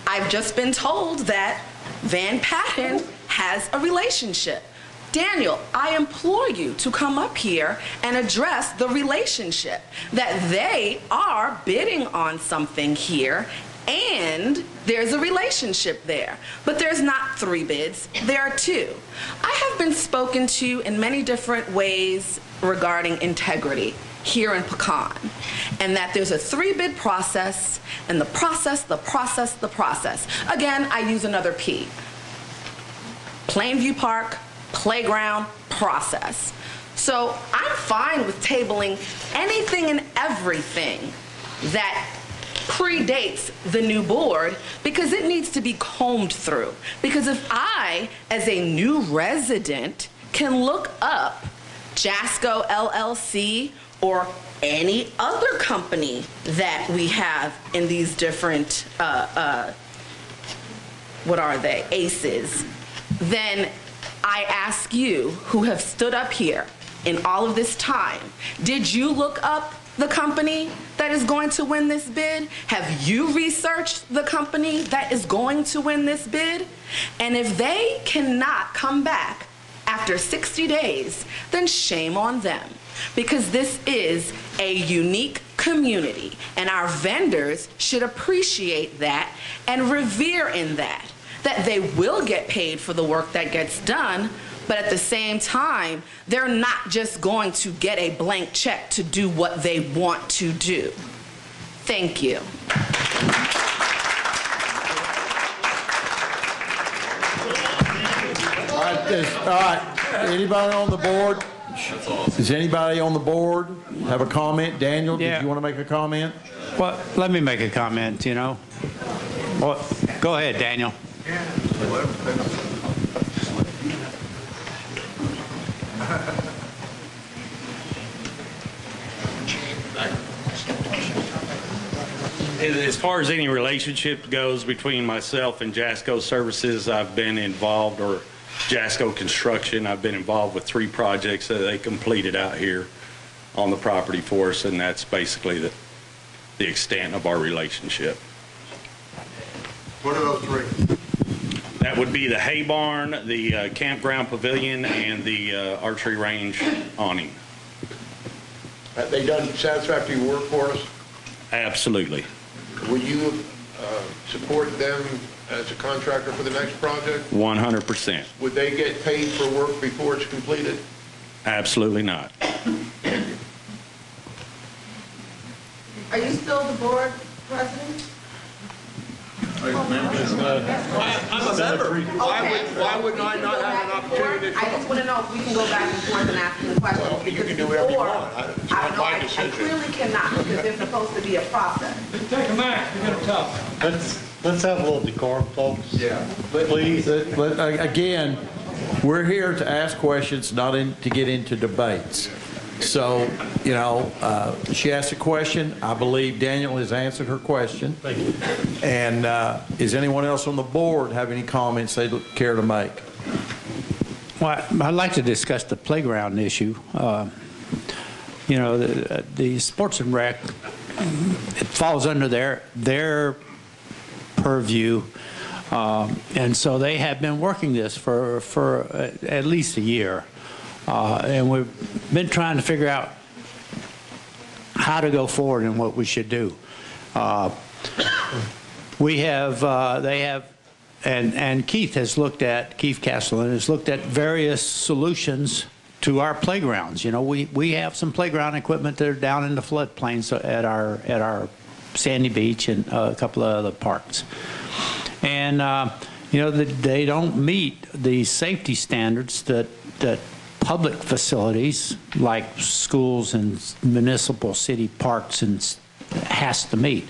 I've just been told that Van Patten has a relationship. Daniel, I implore you to come up here and address the relationship, that they are bidding on something here and there's a relationship there. But there's not 3 bids, there are 2. I have been spoken to in many different ways regarding integrity here in Pecan, and that there's a 3-bid process, and the process. Again, I use another P. Plainview Park, playground, process. So I'm fine with tabling anything and everything that predates the new board because it needs to be combed through. Because if I, as a new resident, can look up Jasco LLC or any other company that we have in these different, what are they, ACEs, then I ask you who have stood up here in all of this time, did you look up the company that is going to win this bid? Have you researched the company that is going to win this bid? And if they cannot come back after 60 days, then shame on them. Because this is a unique community, and our vendors should appreciate that and revere in that they will get paid for the work that gets done, but at the same time, they're not just going to get a blank check to do what they want to do. Thank you. All right. Anybody on the board? Does anybody on the board have a comment? Daniel, did you want to make a comment? Well, let me make a comment, you know. Well, go ahead, Daniel. As far as any relationship goes between myself and Jasco Services, I've been involved, or Jasco Construction, I've been involved with 3 projects that they completed out here on the property for us, and that's basically the extent of our relationship. What are those 3? That would be the hay barn, the campground pavilion, and the archery range awning. Have they done satisfactory work for us? Absolutely. Will you support them as a contractor for the next project? 100%. Would they get paid for work before it's completed? Absolutely not. Are you still the board president? I'm a member. Why would I not have an opportunity to I just want to know if we can go back and forth and ask the questions. Well, you can do whatever you want. It's not my decision. I clearly cannot because there's supposed to be a process. Take a mic, you're going to talk. Let's have a little decorum, folks. Yeah. Please. Again, we're here to ask questions, not to get into debates. So, you know, she asked a question. I believe Daniel has answered her question. Thank you. And is anyone else on the board have any comments they'd care to make? Well, I'd like to discuss the playground issue. You know, the Sports and Rec, it falls under their purview, and so they have been working this for at least a year, and we've been trying to figure out how to go forward and what we should do. They have, and Keith Castellan has looked at various solutions to our playgrounds. You know, we have some playground equipment that are down in the floodplains at our Sandy Beach and a couple of other parks. And, you know, they don't meet the safety standards that public facilities like schools and municipal city parks has to meet.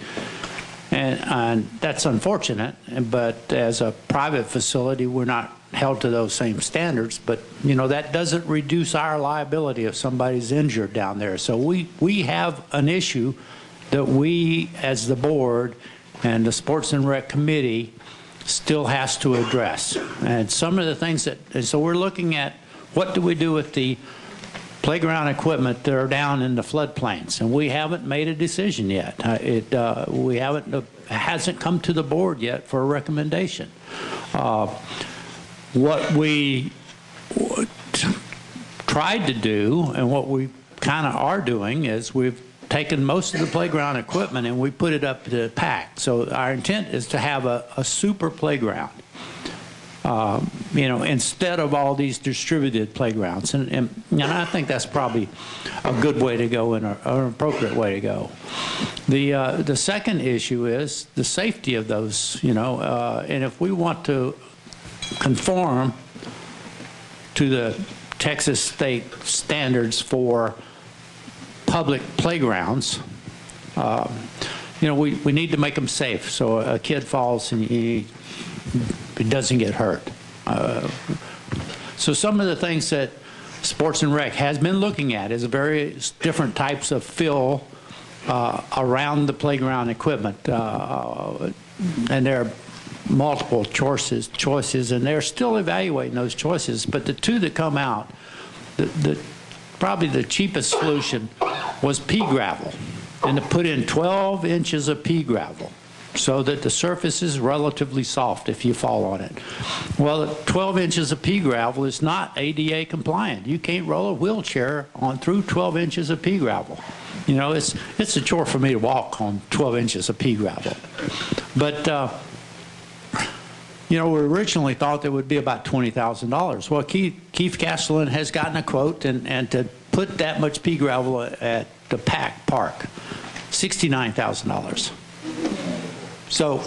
And that's unfortunate, but as a private facility, we're not held to those same standards. But, you know, that doesn't reduce our liability if somebody's injured down there. So we have an issue that we, as the board and the Sports and Rec Committee, still has to address. And some of the things and so we're looking at what do we do with the playground equipment that are down in the floodplains, and we haven't made a decision yet. It hasn't come to the board yet for a recommendation. What we tried to do, and what we kind of are doing, is we've taken most of the playground equipment and we put it up to the pack. So our intent is to have a super playground. You know, instead of all these distributed playgrounds. And I think that's probably a good way to go and an appropriate way to go. The second issue is the safety of those, you know, and if we want to conform to the Texas state standards for public playgrounds, you know, we need to make them safe so a kid falls and he doesn't get hurt. So some of the things that Sports and Rec has been looking at is various different types of fill around the playground equipment, and there are multiple choices, and they're still evaluating those choices. But the two that come out, probably the cheapest solution was pea gravel, and to put in 12 inches of pea gravel, so that the surface is relatively soft if you fall on it. Well, 12 inches of pea gravel is not ADA compliant. You can't roll a wheelchair through 12 inches of pea gravel. You know, it's a chore for me to walk on 12 inches of pea gravel. But, you know, we originally thought there would be about $20,000. Well, Keith Castellan has gotten a quote, and to put that much pea gravel at the Pack Park, $69,000. So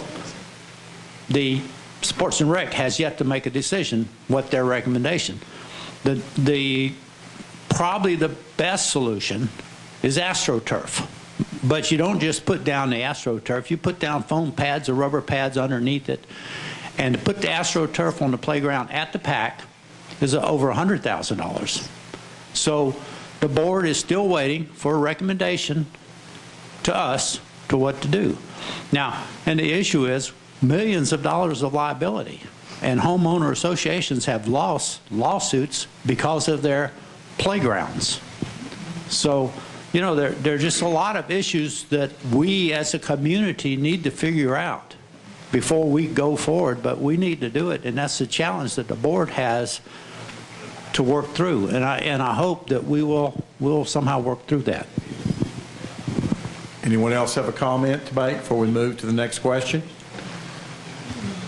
the Sports and Rec has yet to make a decision what their recommendation. Probably the best solution is AstroTurf. But you don't just put down the AstroTurf. You put down foam pads or rubber pads underneath it. And to put the AstroTurf on the playground at the Pack is over $100,000. So the board is still waiting for a recommendation to us to what to do. Now, and the issue is millions of dollars of liability, and homeowner associations have lost lawsuits because of their playgrounds. So, you know, there are just a lot of issues that we as a community need to figure out before we go forward, but we need to do it, and that's the challenge that the board has to work through, and I hope that we'll somehow work through that. Anyone else have a comment to make before we move to the next question?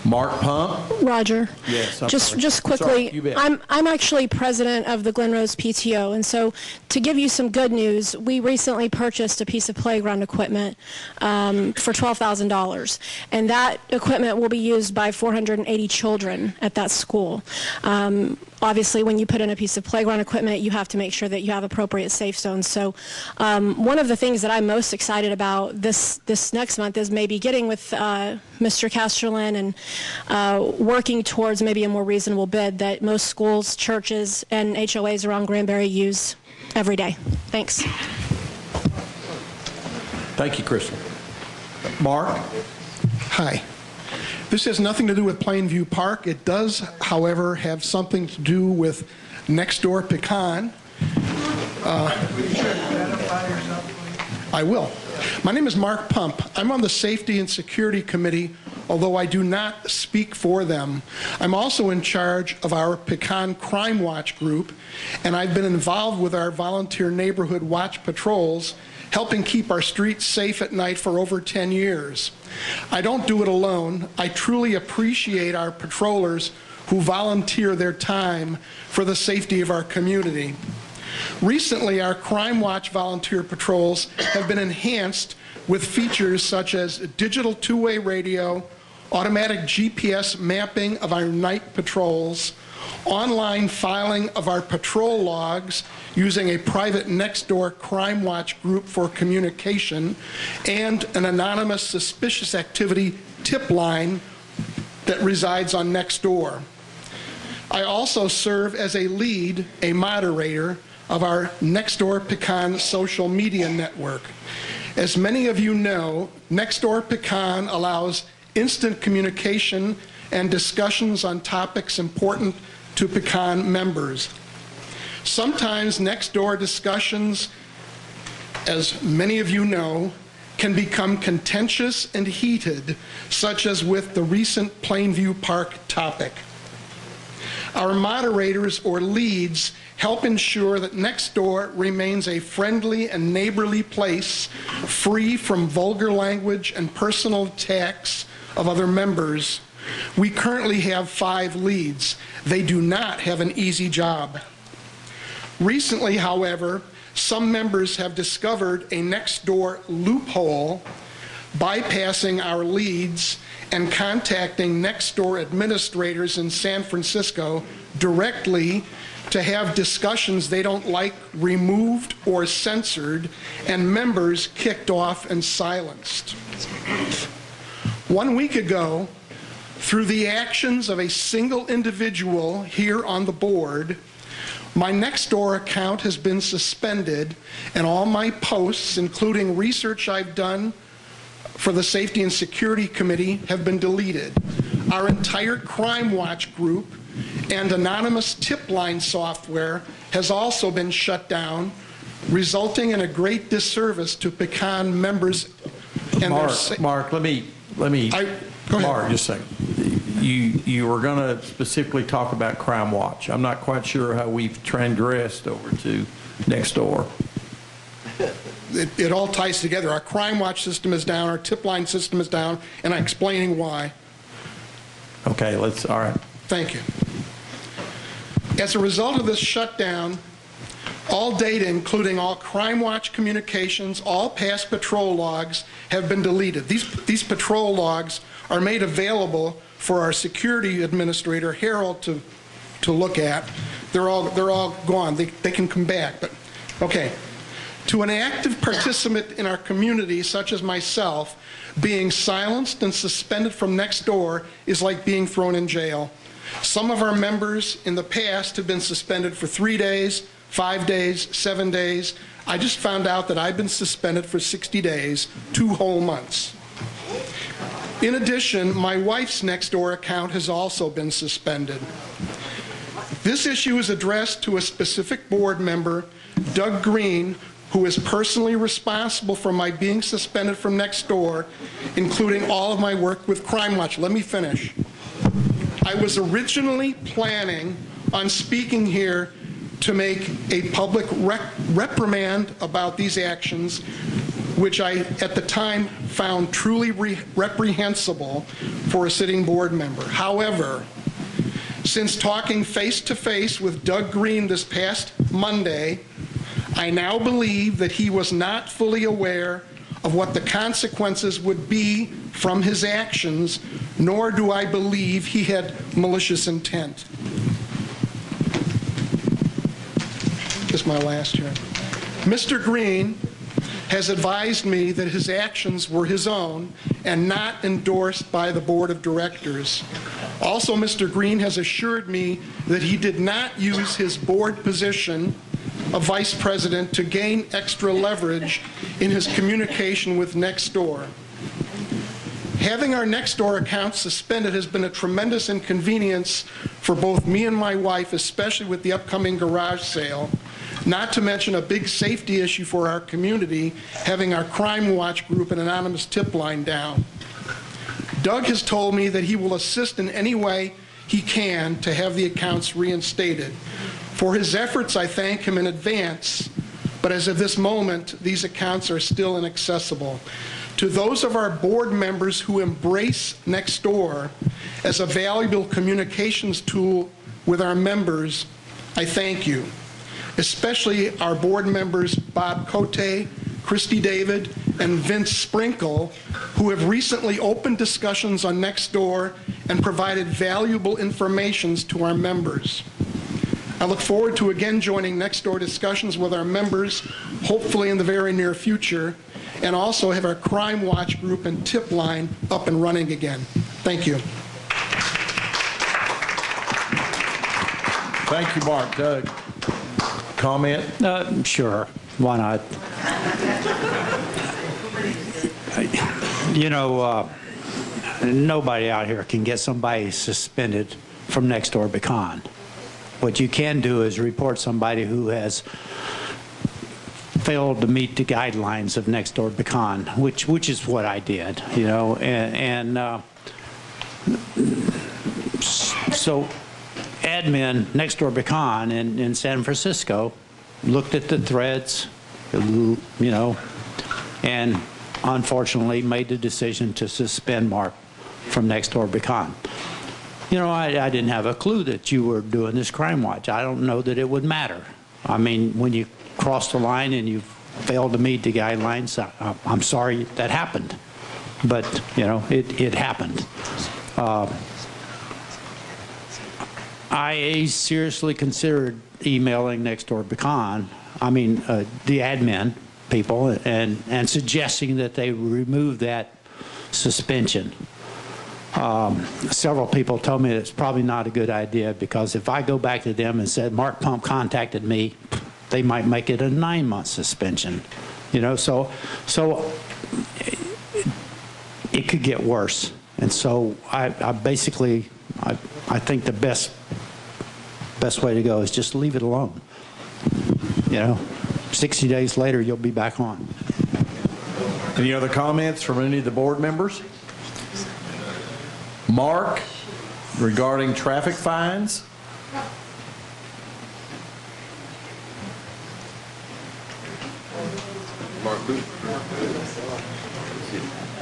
Mark Pump? Roger. Yes. Just quickly, Sorry, you bet. I'm actually president of the Glen Rose PTO, and so to give you some good news, we recently purchased a piece of playground equipment for $12,000, and that equipment will be used by 480 children at that school. obviously, when you put in a piece of playground equipment, you have to make sure that you have appropriate safe zones. So one of the things that I'm most excited about this next month is maybe getting with Mr. Casterlin and working towards maybe a more reasonable bid that most schools, churches, and HOAs around Granbury use every day. Thanks. Thank you, Crystal. Mark? Hi. This has nothing to do with Plainview Park. It does, however, have something to do with next door Pecan. I will. My name is Mark Pump. I'm on the Safety and Security Committee, although I do not speak for them. I'm also in charge of our Pecan Crime Watch group, and I've been involved with our volunteer neighborhood watch patrols, helping keep our streets safe at night for over 10 years. I don't do it alone. I truly appreciate our patrollers who volunteer their time for the safety of our community. Recently, our Crime Watch volunteer patrols have been enhanced with features such as digital two-way radio, automatic GPS mapping of our night patrols, online filing of our patrol logs using a private next-door Crime Watch group for communication, and an anonymous suspicious activity tip line that resides on Nextdoor. I also serve as a lead, a moderator, of our Nextdoor Pecan social media network. As many of you know, Nextdoor Pecan allows instant communication and discussions on topics important to Pecan members. Sometimes Nextdoor discussions, as many of you know, can become contentious and heated, such as with the recent Plainview Park topic. Our moderators or leads help ensure that Nextdoor remains a friendly and neighborly place, free from vulgar language and personal attacks of other members. We currently have 5 leads. They do not have an easy job. Recently, however, some members have discovered a Nextdoor loophole, bypassing our leads and contacting Nextdoor administrators in San Francisco directly to have discussions they don't like removed or censored, and members kicked off and silenced. 1 week ago, through the actions of a single individual here on the board, my Nextdoor account has been suspended, and all my posts, including research I've done for the Safety and Security Committee, have been deleted. Our entire Crime Watch group and anonymous tip line software has also been shut down, resulting in a great disservice to Pecan members and Mark, let me go ahead. Mark, just a second. You were going to specifically talk about Crime Watch. I'm not quite sure how we've transgressed over to Nextdoor. It all ties together. Our Crime Watch system is down, our tip line system is down, and I'm explaining why. Okay, all right. Thank you. As a result of this shutdown, all data, including all Crime Watch communications, all past patrol logs, have been deleted. These patrol logs are made available for our security administrator, Harold, to look at. They're all gone. They can come back. But okay. To an active participant in our community, such as myself, being silenced and suspended from Nextdoor is like being thrown in jail. Some of our members in the past have been suspended for 3 days, 5 days, 7 days. I just found out that I've been suspended for 60 days, 2 whole months. In addition, my wife's Nextdoor account has also been suspended. This issue is addressed to a specific board member, Doug Green, who is personally responsible for my being suspended from Nextdoor, including all of my work with Crime Watch. Let me finish. I was originally planning on speaking here to make a public reprimand about these actions, which I, at the time, found truly reprehensible for a sitting board member. However, since talking face-to-face with Doug Green this past Monday, I now believe that he was not fully aware of what the consequences would be from his actions, nor do I believe he had malicious intent. this my last here. Mr. Green has advised me that his actions were his own and not endorsed by the board of directors. Also, Mr. Green has assured me that he did not use his board position of vice president to gain extra leverage in his communication with Nextdoor. Having our Nextdoor account suspended has been a tremendous inconvenience for both me and my wife, especially with the upcoming garage sale, not to mention a big safety issue for our community, having our Crime Watch group and anonymous tip line down. Doug has told me that he will assist in any way he can to have the accounts reinstated. For his efforts, I thank him in advance, but as of this moment, these accounts are still inaccessible. To those of our board members who embrace Nextdoor as a valuable communications tool with our members, I thank you. Especially our board members Bob Cote, Christy David, and Vince Sprinkle, who have recently opened discussions on Nextdoor and provided valuable information to our members. I look forward to again joining Nextdoor discussions with our members, hopefully in the very near future, and also have our Crime Watch group and tip line up and running again. Thank you. Thank you, Mark. Doug, comment? Sure. Why not? You know, nobody out here can get somebody suspended from Nextdoor Beacon. What you can do is report somebody who has failed to meet the guidelines of Nextdoor Beacon, which is what I did, you know, so admin Nextdoor Beacon in San Francisco looked at the threads, you know, and unfortunately made the decision to suspend Mark from Nextdoor Beacon. You know, I didn't have a clue that you were doing this Crime Watch. I don't know that it would matter. I mean, when you cross the line and you failed to meet the guidelines, I'm sorry that happened. But, you know, it happened. I seriously considered emailing Nextdoor Beacon, the admin people, and suggesting that they remove that suspension. Several people told me it's probably not a good idea because if I go back to them and said, Mark Pump contacted me, they might make it a 9-month suspension. You know, so it could get worse. And so I basically think the best way to go is just leave it alone. You know, 60 days later, you'll be back on. Any other comments from any of the board members? Mark, regarding traffic fines? Mark who?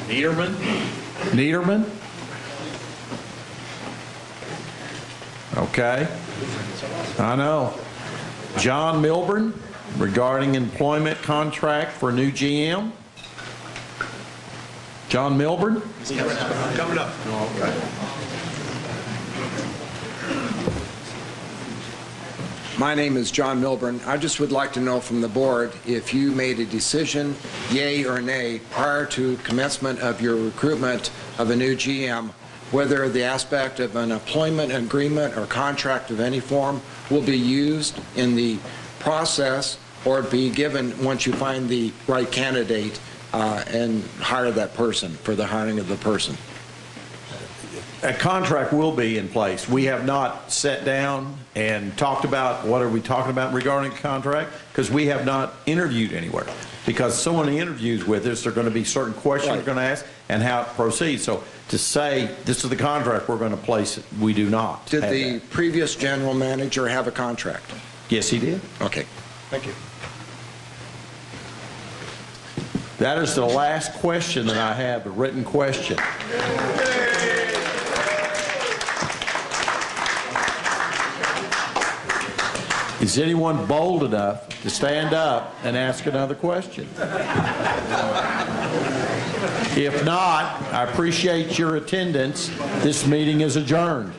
Niederman? Okay. I know. John Milburn, regarding employment contract for new GM? John Milburn? Coming up. My name is John Milburn. I just would like to know from the board if you made a decision, yay or nay, prior to commencement of your recruitment of a new GM, whether the aspect of an employment agreement or contract of any form will be used in the process or be given once you find the right candidate and hire that person for the hiring of the person. A contract will be in place. We have not sat down and talked about what are we talking about regarding a contract because we have not interviewed anywhere. Because someone interviews with us, there are going to be certain questions they're going to ask and how it proceeds. So to say this is the contract we're going to place, we do not. Did the previous general manager have a contract? Yes, he did. Okay. Thank you. That is the last question that I have, a written question. Is anyone bold enough to stand up and ask another question? If not, I appreciate your attendance. This meeting is adjourned.